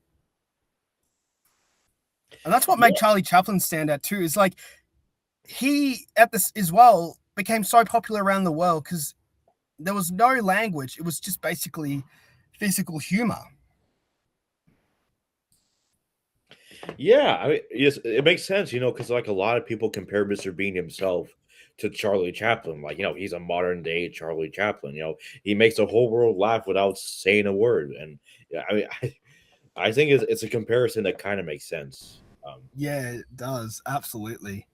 And that's what made Charlie Chaplin stand out too, is like he at this as well became so popular around the world because there was no language. It was just basically physical humor. Yeah, I mean, yes, it makes sense, because like a lot of people compare Mr. Bean himself to Charlie Chaplin. Like, he's a modern day Charlie Chaplin. He makes the whole world laugh without saying a word. And yeah, I mean, I think it's a comparison that kind of makes sense. Yeah, it does. Absolutely.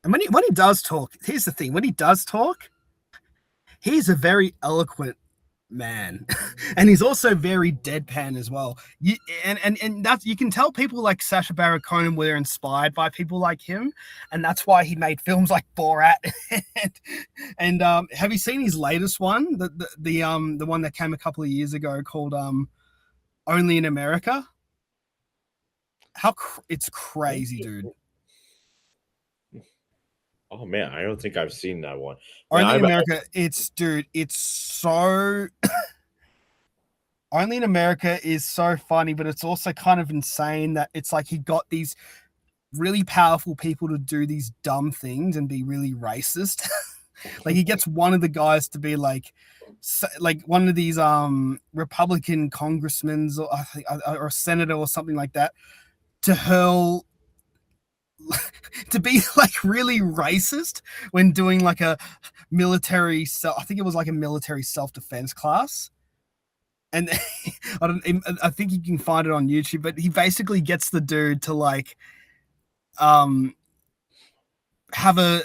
And when he does talk, here's the thing: when he does talk, he's a very eloquent man, and he's also very deadpan as well. And that's, you can tell people like Sacha Baron Cohen were inspired by people like him, and that's why he made films like Borat. and have you seen his latest one, the one that came a couple of years ago called Only in America? It's crazy, dude. Oh man, I don't think I've seen that one. Only in America, it's so Only in America is so funny, but it's also kind of insane that it's like he got these really powerful people to do these dumb things and be really racist. Like he gets one of the guys to be like one of these Republican congressmen or a senator or something like that, to hurl to be like really racist when doing like a military I think it was like a military self-defense class. And I think you can find it on YouTube, but he basically gets the dude to like have a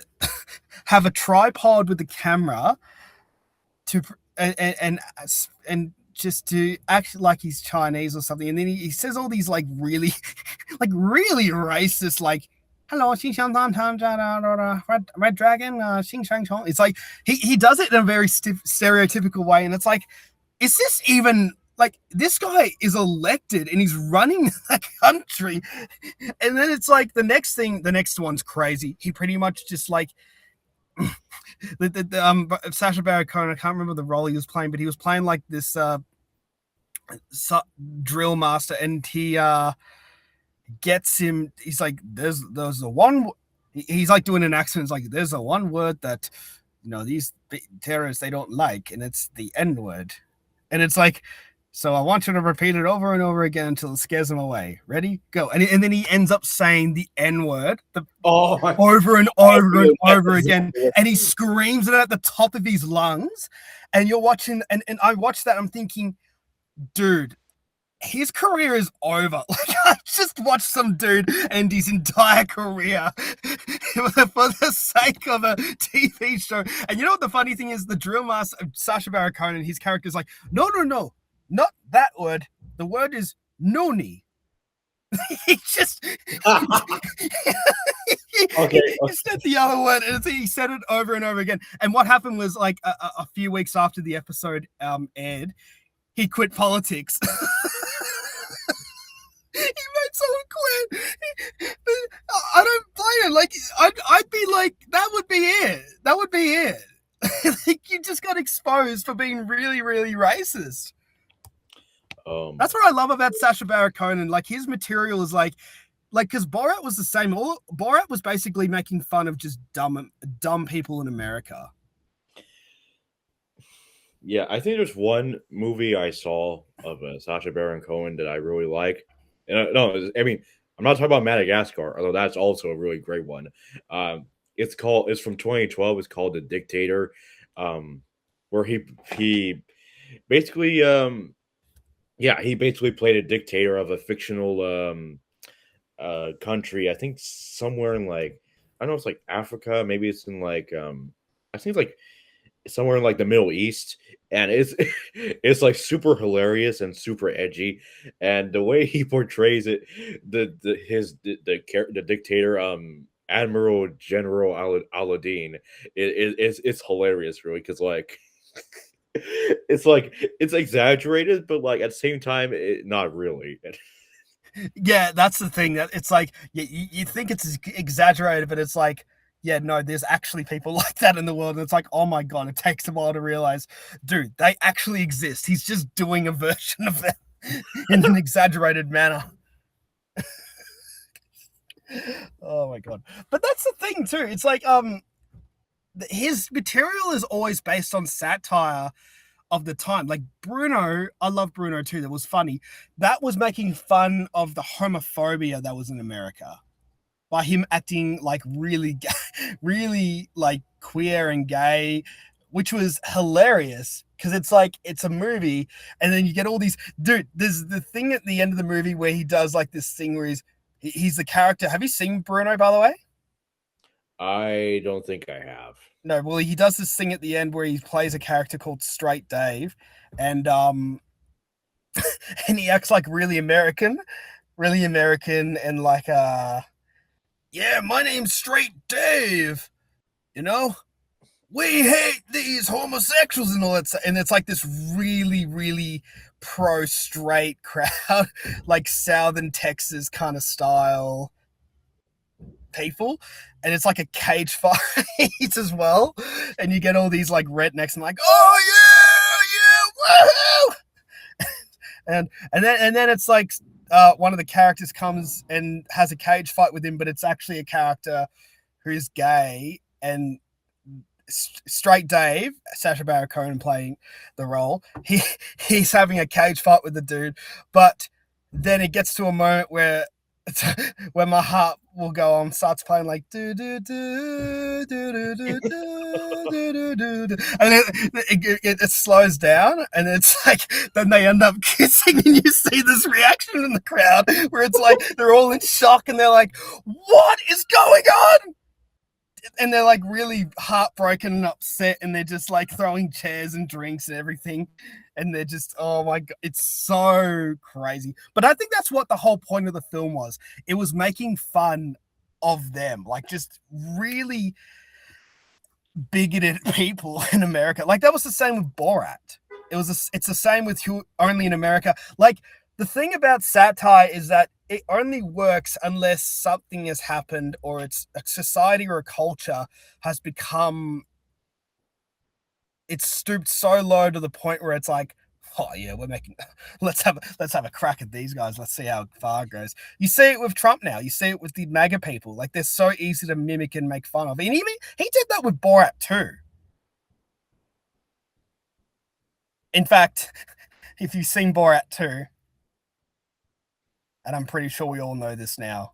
tripod with the camera to and just to act like he's Chinese or something, and then he says all these like really like really racist like hello, Red Dragon, Xing Shang Chong. It's like he does it in a very stereotypical way, and it's like, is this even like this guy is elected and he's running the country? And then it's like the next one's crazy. He pretty much just like Sacha Baron Cohen, I can't remember the role he was playing, but he was playing like this drill master, and he gets him. He's like, there's the one. He's like doing an accent. It's like, there's a one word that these terrorists they don't like, and it's the N word. And it's like, so I want you to repeat it over and over again until it scares them away. Ready? Go. And then he ends up saying the N word over and over and over again. And he screams it at the top of his lungs. And you're watching, and I watched that. I'm thinking, dude, his career is over. Like, I just watched some dude end his entire career for the sake of a TV show. And you know what the funny thing is? The drill master, Sacha Baron Cohen, his character's like, no, not that word. The word is noni. He just Okay. He said the other word, and he said it over and over again. And what happened was, like a few weeks after the episode aired, he quit politics. He made someone quit. I don't blame him. Like, I'd be like, that would be it. That would be it. Like, you just got exposed for being really, really racist. That's what I love about Sacha Baron Cohen. Like, his material is like, because Borat was the same. Borat was basically making fun of just dumb people in America. Yeah, I think there's one movie I saw of Sacha Baron Cohen that I really like. And no, I mean, I'm not talking about Madagascar, although that's also a really great one. It's from 2012. It's called The Dictator, where he basically he basically played a dictator of a fictional country. I think somewhere in like, I don't know, it's like Africa, maybe it's in like I think it's like somewhere in like the Middle East, and it's it's like super hilarious and super edgy, and the way he portrays it, the dictator, Admiral General Aladdin, it's hilarious, really, because like it's exaggerated, but like at the same time, not really. Yeah, that's the thing. That it's like, you think it's exaggerated, but it's like, yeah, no, there's actually people like that in the world. And it's like, oh my God, it takes a while to realize, dude, they actually exist. He's just doing a version of them in an exaggerated manner. Oh my God. But that's the thing too. It's like, his material is always based on satire of the time. Like Bruno, I love Bruno too. That was funny. That was making fun of the homophobia that was in America by him acting like really, really like queer and gay, which was hilarious because it's like, it's a movie, and then you get all these, dude. There's the thing at the end of the movie where he does like this thing where he's the character. Have you seen Bruno, by the way? I don't think I have. No, well, he does this thing at the end where he plays a character called Straight Dave, and and he acts like really American, and like yeah, my name's Straight Dave. You know, we hate these homosexuals and all that stuff. And it's like this really, really pro straight crowd, like Southern Texas kind of style people. And it's like a cage fight as well. And you get all these like rednecks and like, oh yeah, woohoo! and then it's like one of the characters comes and has a cage fight with him, but it's actually a character who's gay, and Straight Dave, Sacha Baron Cohen playing the role, he's having a cage fight with the dude, but then it gets to a moment where my heart will go on, starts playing like do do do do do do do do do, and it slows down, and it's like then they end up kissing, and you see this reaction in the crowd where it's like they're all in shock, and they're like, "What is going on?" And they're like really heartbroken and upset, and they're just like throwing chairs and drinks and everything, and they're just, oh my God, it's so crazy. But I think that's what the whole point of the film was. It was making fun of them, like just really bigoted people in America. Like that was the same with Borat. It's the same with Only in America. Like the thing about satire is that it only works unless something has happened or it's a society or a culture has become, it's stooped so low to the point where it's like, oh yeah, we're making let's have a crack at these guys. Let's see how far it goes. You see it with Trump now. You see it with the MAGA people. Like they're so easy to mimic and make fun of. And even he did that with Borat too. In fact, if you've seen Borat 2, and I'm pretty sure we all know this now,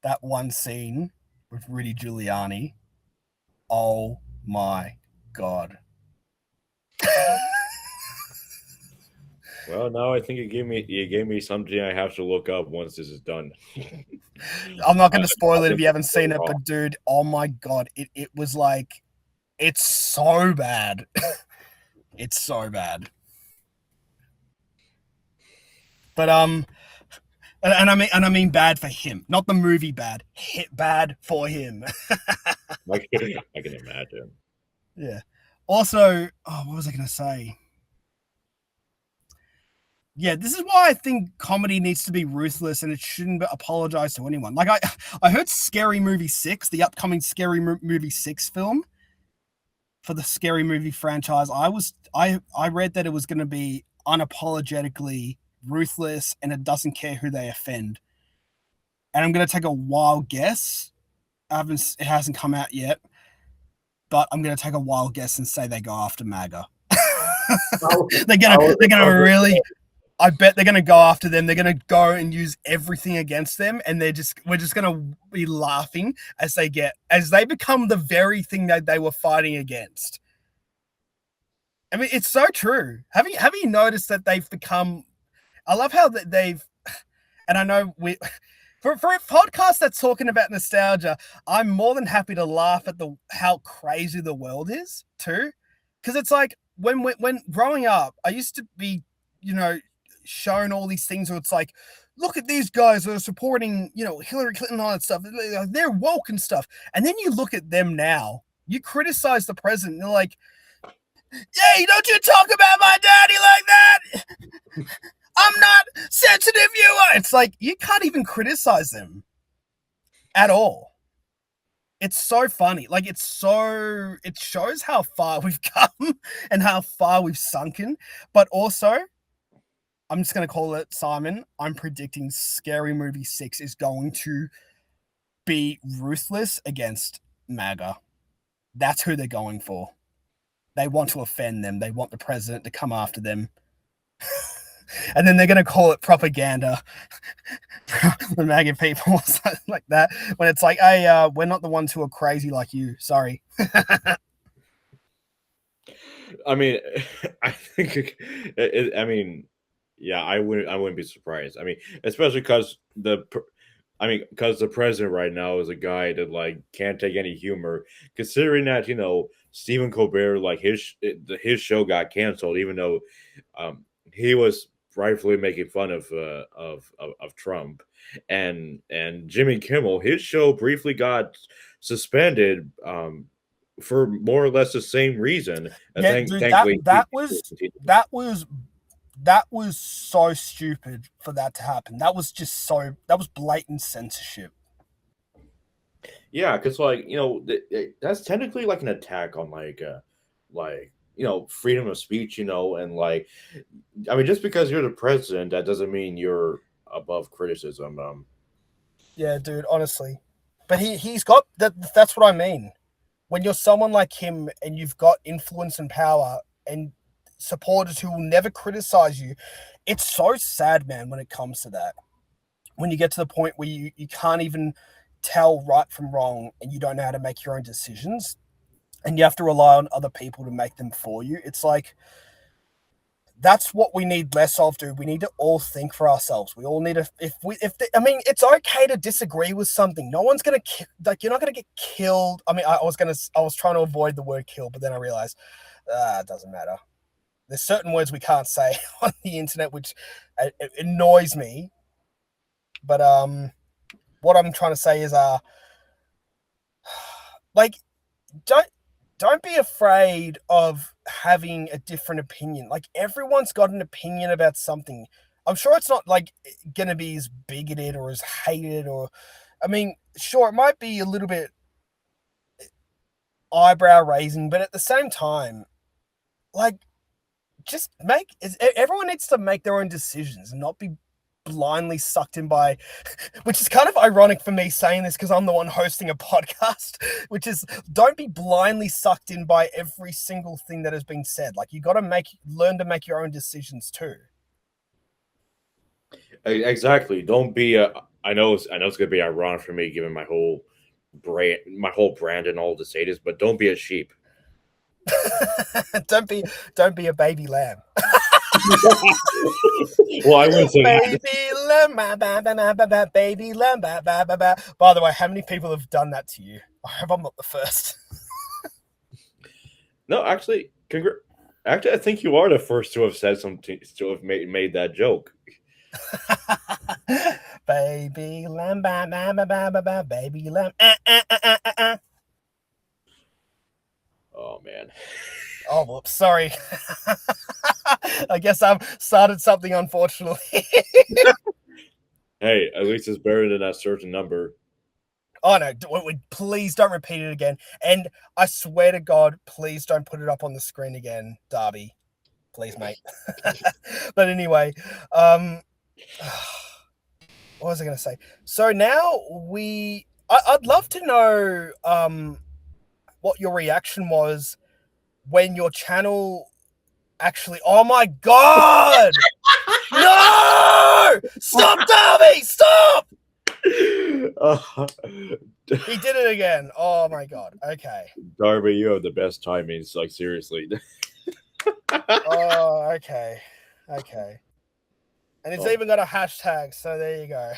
that one scene with Rudy Giuliani, oh my God. Well, now I think you gave me something I have to look up once this is done. I'm not going to spoil it if you haven't seen it, but dude, oh my God, it was like, it's so bad. It's so bad. But and I mean bad for him, not the movie bad. Hit bad for him. I can imagine. Yeah. Also, what was I going to say? Yeah, this is why I think comedy needs to be ruthless and it shouldn't apologize to anyone. Like I heard Scary Movie 6, the upcoming Scary Movie 6 film for the Scary Movie franchise. I read that it was going to be unapologetically ruthless and it doesn't care who they offend. And I'm going to take a wild guess. It hasn't come out yet, but I'm going to take a wild guess and say they go after MAGA. they're gonna really. I bet they're gonna go after them. They're gonna go and use everything against them, and we're just gonna be laughing as they become the very thing that they were fighting against. I mean, it's so true. Have you noticed that they've become? I love how they've, and I know for a podcast that's talking about nostalgia, I'm more than happy to laugh at how crazy the world is too, because it's like when growing up, I used to be, shown all these things where it's like, look at these guys that are supporting, Hillary Clinton and all that stuff. They're woke and stuff. And then you look at them now, you criticize the president, and they're like, hey, don't you talk about my daddy like that? I'm not sensitive, you are. It's like, you can't even criticize them at all. It's so funny. Like, it shows how far we've come and how far we've sunken. But also, I'm just going to call it, Simon, I'm predicting Scary Movie 6 is going to be ruthless against MAGA. That's who they're going for. They want to offend them. They want the president to come after them. And then they're going to call it propaganda. The MAGA people, something like that. When it's like, hey, we're not the ones who are crazy like you. Sorry. I mean, I think, yeah, I wouldn't be surprised. I mean, especially because the president right now is a guy that like can't take any humor. Considering that Stephen Colbert, like his show got canceled, even though he was rightfully making fun of Trump, and Jimmy Kimmel, his show briefly got suspended for more or less the same reason. Yeah, dude, that was so stupid for that to happen. That was blatant censorship. Yeah, because that's technically like an attack on freedom of speech, and like, I mean, just because you're the president, that doesn't mean you're above criticism. Yeah, dude, honestly, but he's got that. That's what I mean. When you're someone like him and you've got influence and power and supporters who will never criticize you, it's so sad, man, when it comes to that. When you get to the point where you can't even tell right from wrong and you don't know how to make your own decisions and you have to rely on other people to make them for you. It's like, that's what we need less of, dude. We need to all think for ourselves. We all need to, it's okay to disagree with something. No one's going to, you're not going to get killed. I mean, I was trying to avoid the word kill, but then I realized, it doesn't matter. There's certain words we can't say on the internet, which it annoys me. But what I'm trying to say is, like, don't be afraid of having a different opinion. Like, everyone's got an opinion about something. I'm sure it's not like gonna be as bigoted or as hated, or, I mean, sure, it might be a little bit eyebrow raising, but at the same time, like, just everyone needs to make their own decisions and not be blindly sucked in by, which is kind of ironic for me saying this because I'm the one hosting a podcast, which is, don't be blindly sucked in by every single thing that has been said. Like, you got to learn to make your own decisions too. Exactly. Don't be a. I know it's gonna be ironic for me given my whole brand and all to say this, but don't be a sheep. don't be a baby lamb. Well, I wouldn't say that. Baby lamb, baby lamb. By the way, how many people have done that to you? I hope I'm not the first. No, actually, actually, I think you are the first to have said something, to have made that joke. Baby lamb, baby lamb. Oh man. Oh, whoops, sorry. I guess I've started something, unfortunately. Hey, at least it's better than that certain number. Oh no, please don't repeat it again. And I swear to God, please don't put it up on the screen again, Darby. Please, mate. But anyway, what was I going to say? So now I'd love to know what your reaction was when your channel actually, oh my God! No! Stop, Darby! Stop! He did it again. Oh my God. Okay. Darby, you have the best timings. Like, seriously. Oh, okay. Okay. And it's even got a hashtag, so there you go.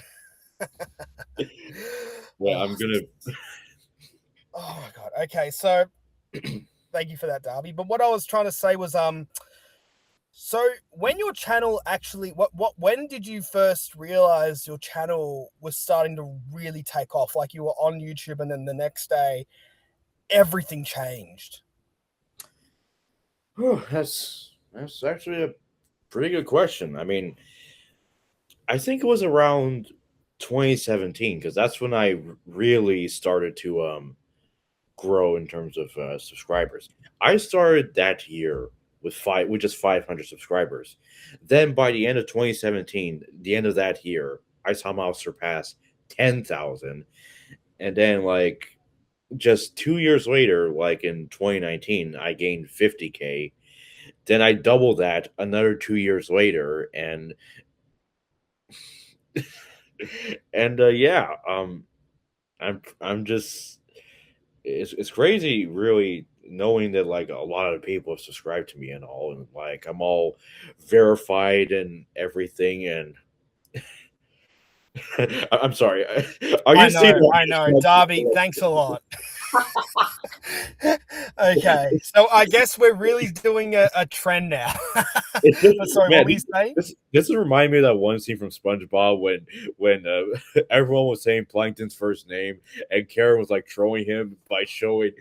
Well, I'm gonna. Oh my God. Okay, so thank you for that, Darby. But what I was trying to say was, so when your channel actually, when did you first realize your channel was starting to really take off? Like, you were on YouTube, and then the next day, everything changed. That's actually a pretty good question. I mean, I think it was around 2017 because that's when I really started to grow in terms of subscribers. I started that year with just 500 subscribers. Then by the end of 2017, the end of that year, I somehow surpassed 10,000. And then like just 2 years later, like in 2019, I gained 50K. Then I doubled that another 2 years later, and yeah, I'm just it's crazy, really, knowing that like a lot of people have subscribed to me and all, and like I'm all verified and everything, and I'm sorry. Are you seeing? I know, Darby. Thanks a lot. Okay, so I guess we're really doing a trend now. Sorry, Man, what were you saying? this remind me of that one scene from SpongeBob when everyone was saying Plankton's first name and Karen was like trolling him by showing.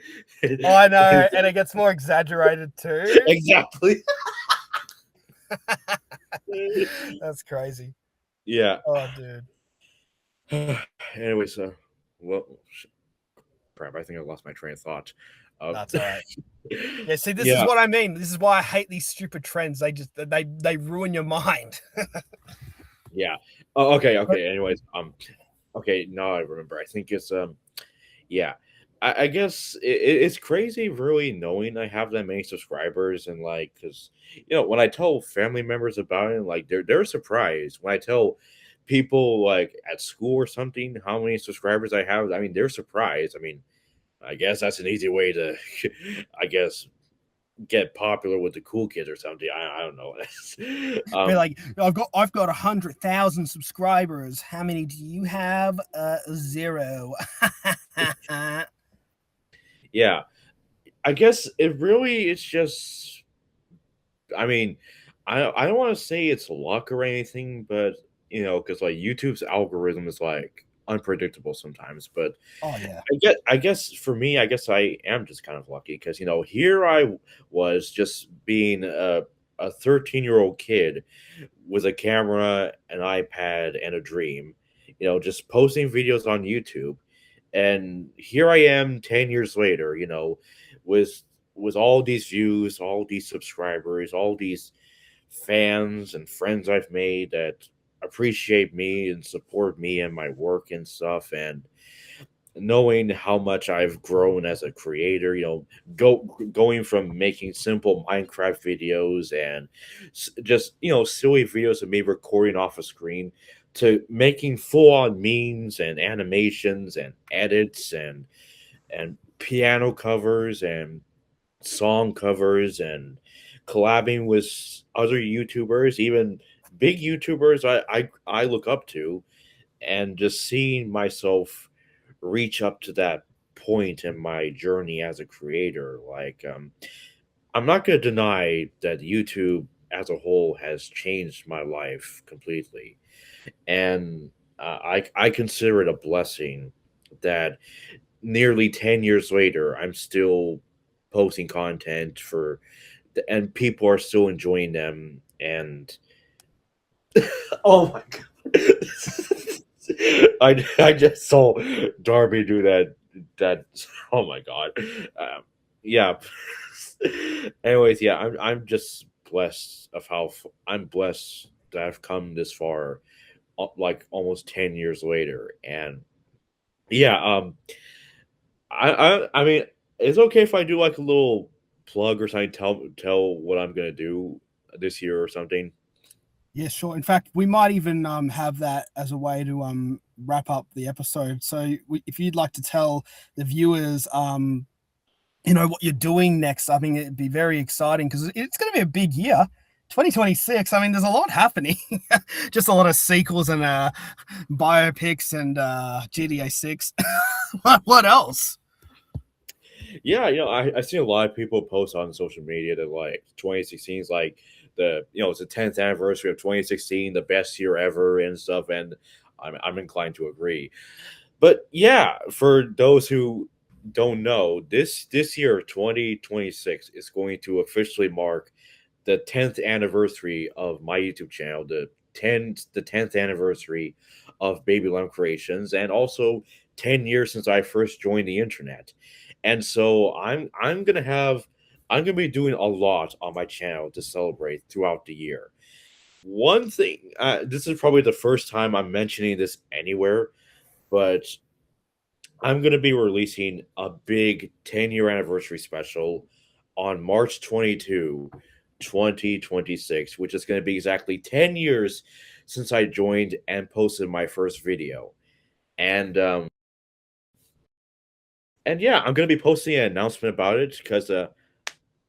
Oh, I know, and it gets more exaggerated too. Exactly. That's crazy. Yeah. Oh, dude. Anyway, so well, crap. I think I lost my train of thought. That's all right. Yeah, see, this is Yeah. what I mean. This is why I hate these stupid trends. They ruin your mind. Yeah. Oh, okay. Okay. Anyways, okay. Now I remember. I think it's yeah. I guess it's crazy, really, knowing I have that many subscribers, and like, because when I tell family members about it, like they're surprised when I tell people like at school or something how many subscribers I have. I mean, they're surprised. I mean, I guess that's an easy way to, I guess, get popular with the cool kids or something. I don't know. Be like, I've got 100,000 subscribers. How many do you have? 0. Yeah, I guess it really is just. I mean, I don't want to say it's luck or anything, but because like YouTube's algorithm is like unpredictable sometimes. But Oh yeah. I guess for me, I guess I am just kind of lucky because here I was just being a 13-year-old kid with a camera, an iPad, and a dream, just posting videos on YouTube. And here I am 10 years later, with all these views, all these subscribers, all these fans and friends I've made that appreciate me and support me and my work and stuff. And knowing how much I've grown as a creator, going from making simple Minecraft videos and just, silly videos of me recording off a screen to making full on memes and animations and edits and piano covers and song covers and collabing with other YouTubers, even big YouTubers I look up to, and just seeing myself reach up to that point in my journey as a creator. Like, I'm not going to deny that YouTube as a whole has changed my life completely, and I consider it a blessing that nearly 10 years later I'm still posting content and people are still enjoying them. And oh my god. I just saw Darby do that. Oh my god. Yeah. Anyways, yeah, I'm just blessed of I'm blessed that I've come this far, like almost 10 years later. And yeah, I mean, it's okay if I do like a little plug or something, tell what I'm gonna do this year or something. Yeah, sure. In fact, we might even have that as a way to wrap up the episode. So if you'd like to tell the viewers what you're doing next, I mean it'd be very exciting because it's going to be a big year. 2026. I mean, there's a lot happening. Just a lot of sequels and biopics and GTA 6. What else? Yeah, I see a lot of people post on social media that like 2016 is like it's the 10th anniversary of 2016, the best year ever and stuff, and I'm inclined to agree. But yeah, for those who don't know, this year 2026 is going to officially mark the 10th anniversary of my YouTube channel, the 10th anniversary of Baby Lemon Creations, and also 10 years since I first joined the internet. And so I'm gonna be doing a lot on my channel to celebrate throughout the year. One thing, this is probably the first time I'm mentioning this anywhere, but I'm gonna be releasing a big 10-year anniversary special on March 22, 2026, which is gonna be exactly 10 years since I joined and posted my first video. And yeah, I'm gonna be posting an announcement about it because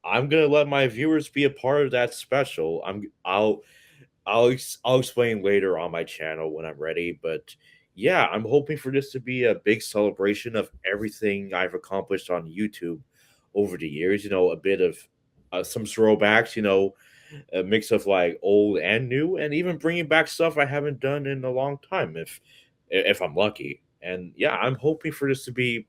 I'm gonna let my viewers be a part of that special. I'll explain later on my channel when I'm ready, but yeah, I'm hoping for this to be a big celebration of everything I've accomplished on YouTube over the years. A bit of some throwbacks. A mix of like old and new, and even bringing back stuff I haven't done in a long time, if I'm lucky. And yeah, I'm hoping for this to be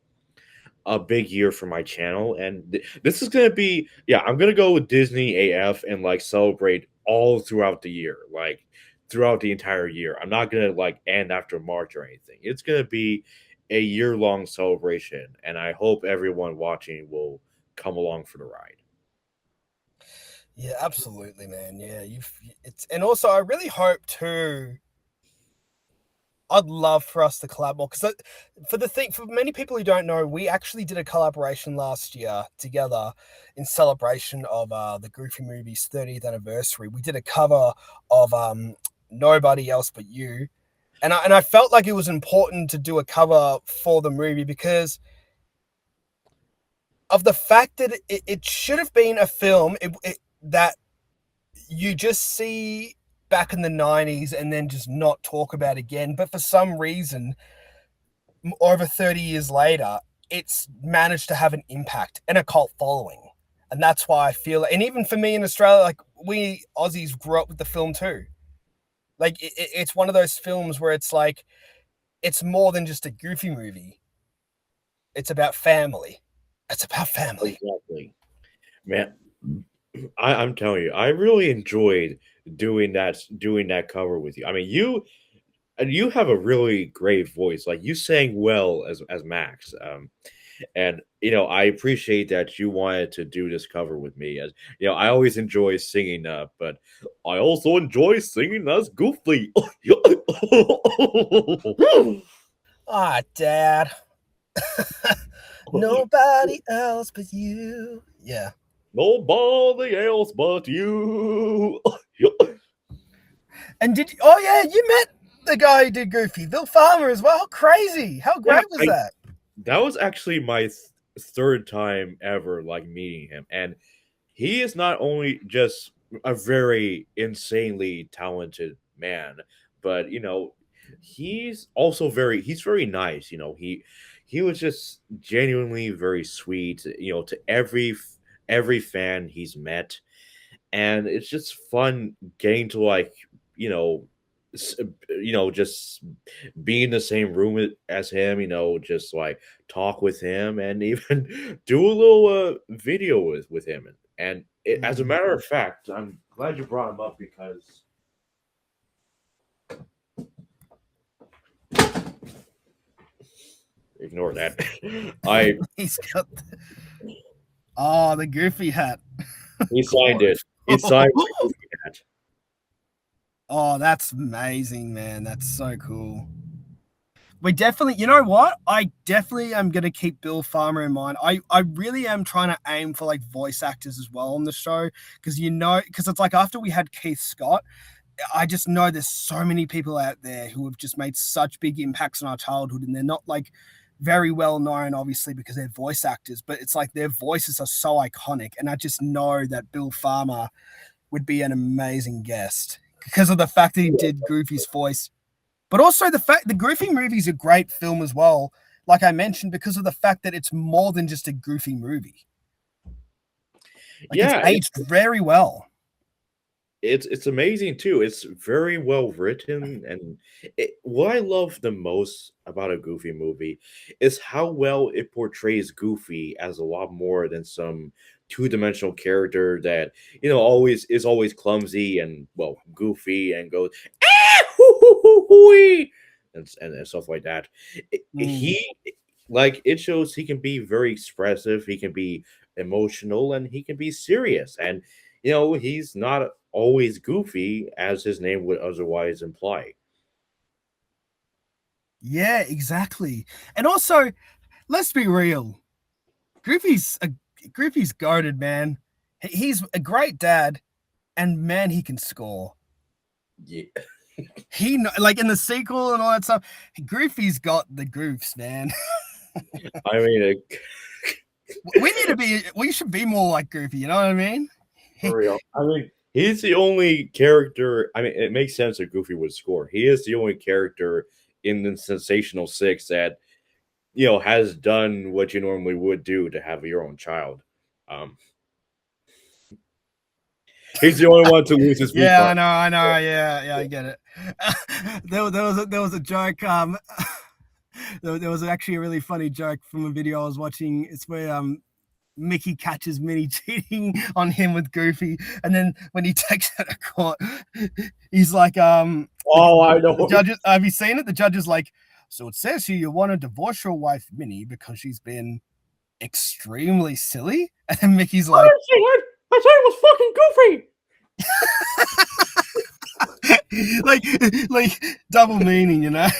a big year for my channel, and this is gonna be, yeah, I'm gonna go with Disney AF and like celebrate all throughout the year, like throughout the entire year. I'm not gonna like end after March or anything. It's gonna be a year-long celebration, and I hope everyone watching will come along for the ride. Yeah, absolutely, man. Yeah, and also I really hope too. I'd love for us to collab more because for many people who don't know, we actually did a collaboration last year together in celebration of the Goofy movie's 30th anniversary. We did a cover of Nobody Else But You, and I felt like it was important to do a cover for the movie because of the fact that it should have been a film that you just see back in the 90s and then just not talk about again. But for some reason, over 30 years later, it's managed to have an impact and a cult following. And that's why I feel, and even for me in Australia, like we Aussies grew up with the film too. Like it's one of those films where it's like it's more than just a Goofy movie. It's about family. It's about family. Exactly. Man, I'm telling you, I really enjoyed doing that cover with you. I mean, you have a really great voice. Like you sang well as Max. And I appreciate that you wanted to do this cover with me. As I always enjoy singing, but I also enjoy singing as Goofy. Ah, Dad. Nobody else but you. Yeah. Nobody else but you. And oh yeah, you met the guy who did Goofy, Bill Farmer as well. Crazy. How Yeah, great was that? that was actually my third time ever like meeting him, and he is not only just a very insanely talented man, but he's very nice. He was just genuinely very sweet. To every fan he's met, and it's just fun getting to like you know just be in the same room as him, just like talk with him and even do a little video with him. And as a matter of fact, I'm glad you brought him up because ignore that. He's got the Goofy hat. He signed it. He signed the Goofy hat. Oh, that's amazing, man. That's so cool. We definitely, you know what? I definitely am going to keep Bill Farmer in mind. I really am trying to aim for like voice actors as well on the show because it's like after we had Keith Scott, I just know there's so many people out there who have just made such big impacts on our childhood, and they're not like very well known, obviously, because they're voice actors, but it's like their voices are so iconic. And I just know that Bill Farmer would be an amazing guest because of the fact that he did Goofy's voice. But also the fact the Goofy movie is a great film as well, like I mentioned, because of the fact that it's more than just a Goofy movie. Like it's aged very well. It's amazing too. It's very well written, and what I love the most about a Goofy movie is how well it portrays Goofy as a lot more than some two-dimensional character that always clumsy and goofy and goes hoo, hoo, hoo, hoo-wee," and stuff like that. He it shows he can be very expressive, he can be emotional, and he can be serious, and he's not always goofy as his name would otherwise imply. Yeah, exactly. And also, let's be real. Goofy's goated, man. He's a great dad, and man, he can score. Yeah. Like in the sequel and all that stuff, Goofy's got the goofs, man. I mean, we should be more like Goofy, you know what I mean? for real. I mean, he's the only character. I mean, it makes sense that Goofy would score. He is the only character in the Sensational Six that has done what you normally would do to have your own child. He's the only one to lose his. Yeah, I know. Yeah, I get it. there was a joke. There was actually a really funny joke from a video I was watching. It's where Mickey catches Minnie cheating on him with Goofy, and then when he takes her to court, he's like, "Oh, I know." Judges, have you seen it? The judge is like, "So it says here you want to divorce your wife Minnie because she's been extremely silly," and then Mickey's like, "I said it was fucking Goofy." like double meaning, that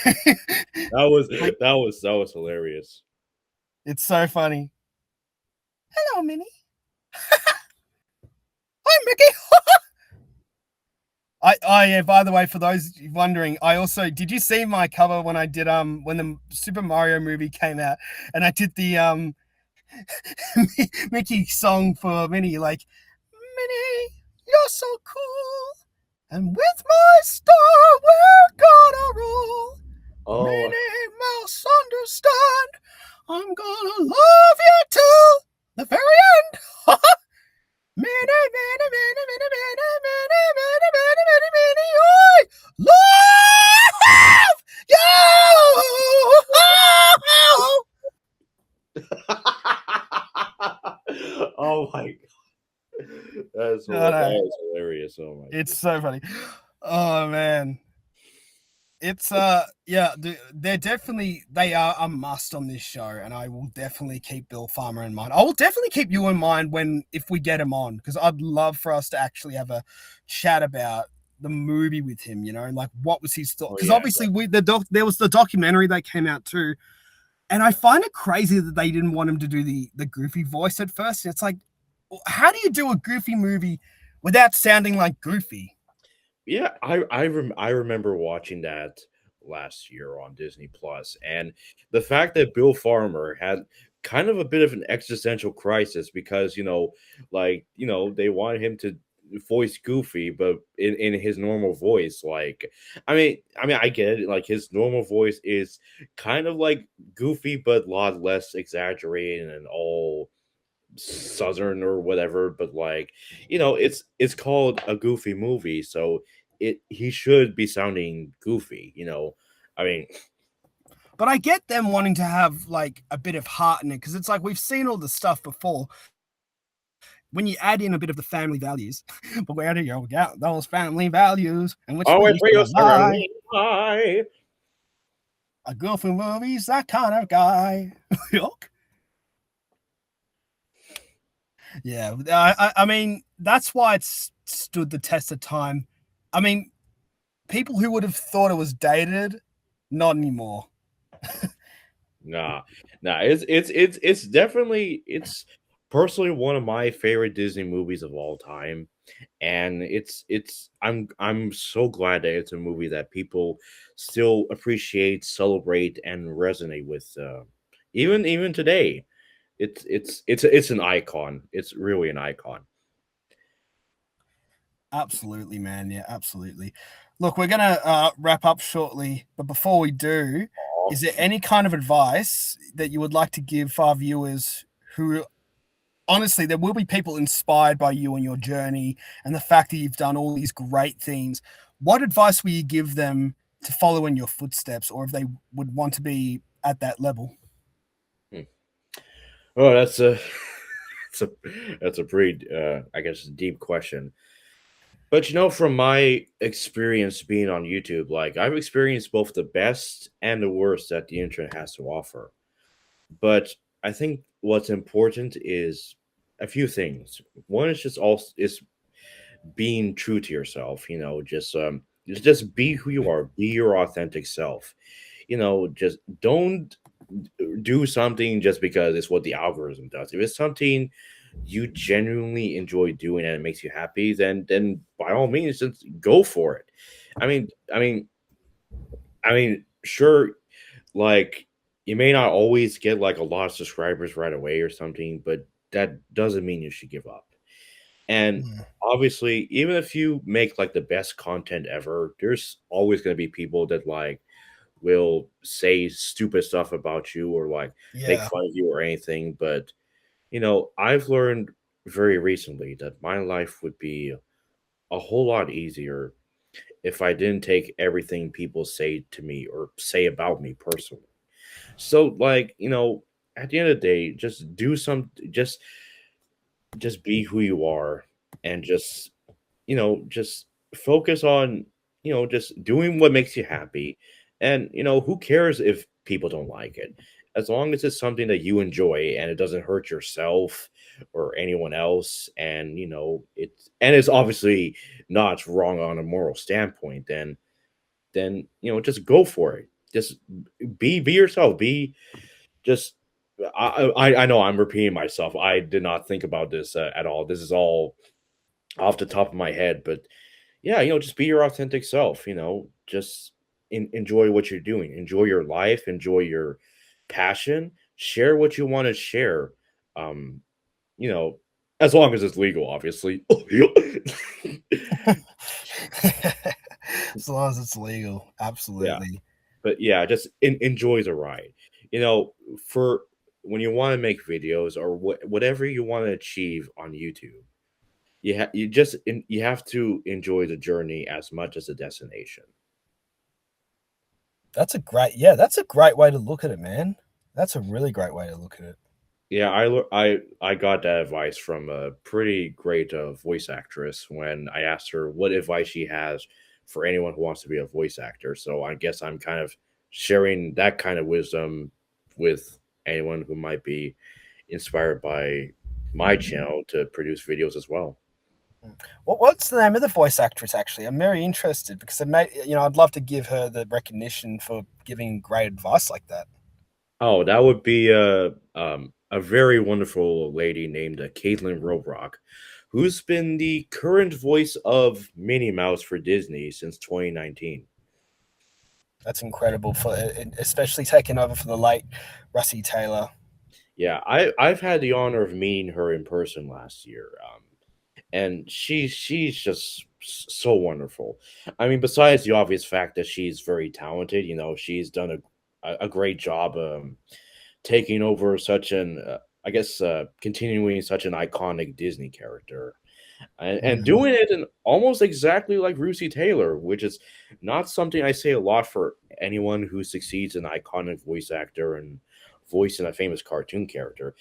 was hilarious. It's so funny. Hello, Minnie. Hi, Mickey. Yeah, by the way, for those wondering, did you see my cover when I did when the Super Mario movie came out and I did the Mickey song for Minnie, like, Minnie, you're so cool, and with my star we're gonna roll. Oh. Minnie Mouse, understand, I'm gonna love you till the very end. Minnie, Minnie, Minnie, Minnie, Minnie, Minnie, Minnie, Minnie, Minnie, Minnie, I love Oh my god. I That know. is hilarious. Oh my It's god. so funny. Oh man. It's yeah, they're definitely they are a must on this show, and I will definitely keep Bill Farmer in mind. I will definitely keep you in mind when if we get him on, because I'd love for us to actually have a chat about the movie with him, you know, like what was his thought? Oh Because yeah, obviously there was the documentary that came out too, and I find it crazy that they didn't want him to do the goofy voice at first. It's like, how do you do a goofy movie without sounding like Goofy? yeah. I remember watching that last year on Disney Plus, and the fact that Bill Farmer had kind of a bit of an existential crisis because they wanted him to voice Goofy, but in his normal voice. Like, I get it. Like his normal voice is kind of like Goofy, but a lot less exaggerated and all southern or whatever, but like it's called a goofy movie, so it he should be sounding goofy. I mean, But I get them wanting to have like a bit of heart in it because it's like we've seen all the stuff before. When you add in a bit of the family values, but where do you get those family values? And which always way for should your I lie? certainly high. A goofy movie's that kind of guy. Yuck. Yeah, I mean that's why it's stood the test of time. I mean, people who would have thought it was dated, not anymore. Nah, nah, it's definitely it's personally one of my favorite Disney movies of all time. And I'm so glad that it's a movie that people still appreciate, celebrate, and resonate with even today. It's an icon. It's really an icon. Absolutely, man. Yeah, absolutely. Look, we're gonna wrap up shortly, but before we do, is there any kind of advice that you would like to give our viewers who honestly, there will be people inspired by you and your journey and the fact that you've done all these great things. What advice will you give them to follow in your footsteps, or if they would want to be at that level? Hmm. Oh, that's a that's a that's a pretty I guess deep question. But from my experience being on YouTube, like I've experienced both the best and the worst that the internet has to offer. But I think what's important is a few things. One is just being true to yourself, just be who you are, be your authentic self. Just don't do something just because it's what the algorithm does. If it's something you genuinely enjoy doing and it makes you happy, then by all means just go for it. I mean, I mean, sure, like you may not always get like a lot of subscribers right away or something, but that doesn't mean you should give up. And Mm, obviously, even if you make like the best content ever, there's always going to be people that like will say stupid stuff about you or like make yeah, fun of you or anything. But I've learned very recently that my life would be a whole lot easier if I didn't take everything people say to me or say about me personally. So, like, at the end of the day, just do some, just be who you are, and just focus on, just doing what makes you happy. And, who cares if people don't like it? As long as it's something that you enjoy and it doesn't hurt yourself or anyone else, and, it's obviously not wrong on a moral standpoint, then just go for it. Just be yourself. Be just I know I'm repeating myself. I did not think about this at all. This is all off the top of my head, but yeah, just be your authentic self. Just enjoy what you're doing, enjoy your life, enjoy your passion, share what you want to share. Um, you know, as long as it's legal, obviously. as long as it's legal, Yeah, absolutely. but yeah, just enjoy the ride. For when you want to make videos or whatever you want to achieve on YouTube, you have to enjoy the journey as much as the destination. That's a great, yeah, that's a great way to look at it, man. That's a really great way to look at it. Yeah, I got that advice from a pretty great voice actress when I asked her what advice she has for anyone who wants to be a voice actor. So I guess I'm kind of sharing that kind of wisdom with anyone who might be inspired by my channel to produce videos as well. What's the name of the voice actress? Actually, I'm very interested because I'd love to give her the recognition for giving great advice like that. Oh, that would be a very wonderful lady named Caitlin Robrock, who's been the current voice of Minnie Mouse for Disney since 2019. That's incredible for especially taking over for the late Russie Taylor. Yeah, I've had the honor of meeting her in person last year, and she's just so wonderful. I mean, besides the obvious fact that she's very talented, she's done a great job taking over such an I guess continuing such an iconic Disney character. And Mhm. doing it in almost exactly like Russi Taylor, which is not something I say a lot for anyone who succeeds an iconic voice actor and voicing a famous cartoon character.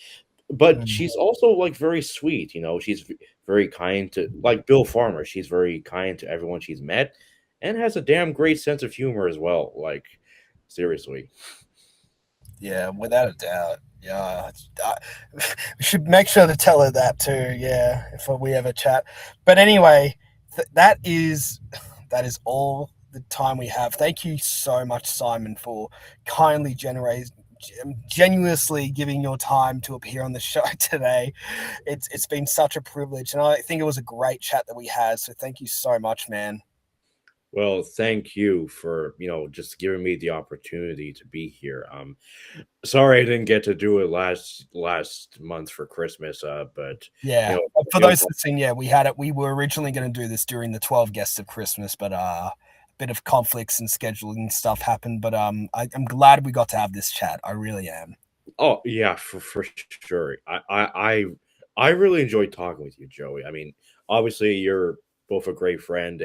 But Mm. she's also like very sweet, she's very kind to like Bill Farmer. She's very kind to everyone she's met and has a damn great sense of humor as well. Like seriously. Yeah, without a doubt. Yeah, we should make sure to tell her that too. Yeah, if we ever chat. But anyway, that is all the time we have. Thank you so much, Simon, for kindly genuinely giving your time to appear on the show today. It's been such a privilege, and I think it was a great chat that we had. So thank you so much, man. Well, thank you for, just giving me the opportunity to be here. Sorry I didn't get to do it last month for Christmas, but you Yeah. know, For it was those listening, yeah, we had it. We were originally going to do this during the 12 guests of Christmas, but a bit of conflicts and scheduling stuff happened. But I'm glad we got to have this chat. I really am. oh yeah, for sure. I really enjoyed talking with you, Joey. I mean, obviously you're both a great friend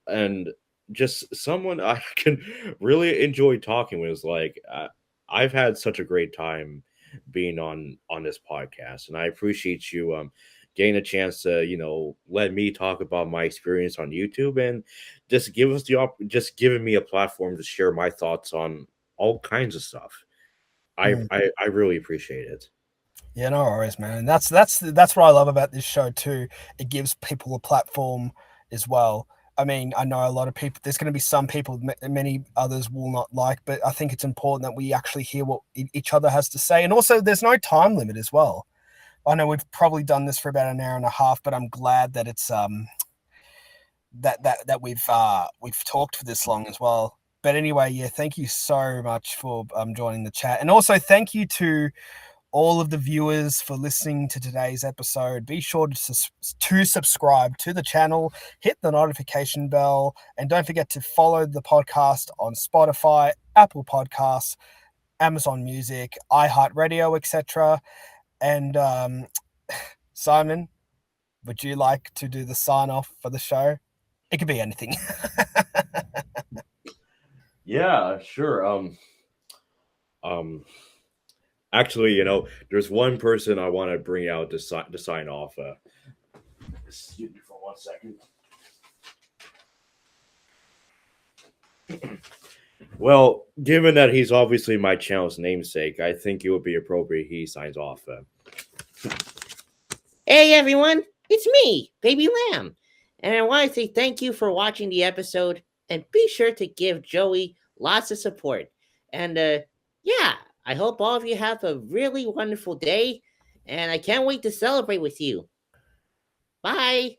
and just someone I can really enjoy talking with. Is like I've had such a great time being on this podcast, and I appreciate you getting a chance to let me talk about my experience on YouTube and just giving me a platform to share my thoughts on all kinds of stuff. Mm. I really appreciate it. Yeah, no worries, man. And that's what I love about this show too. It gives people a platform as well. I mean, I know a lot of people. There's going to be some people, many others will not like, but I think it's important that we actually hear what each other has to say. And also, there's no time limit as well. I know we've probably done this for about an hour and a half, but I'm glad that it's that we've talked for this long as well. But anyway, yeah, thank you so much for joining the chat, and also thank you to all of the viewers for listening to today's episode. Be sure to subscribe to the channel, hit the notification bell, and don't forget to follow the podcast on Spotify, Apple Podcasts, Amazon Music, iHeartRadio, etc. And Simon, would you like to do the sign off for the show? It could be anything. Yeah, sure. Um, actually, there's one person I want to bring out to sign off. Excuse me for 1 second. Well, given that he's obviously my channel's namesake, I think it would be appropriate he signs off. Hey everyone, it's me, Baby Lamb. And I want to say thank you for watching the episode and be sure to give Joey lots of support. And yeah, I hope all of you have a really wonderful day and I can't wait to celebrate with you. Bye.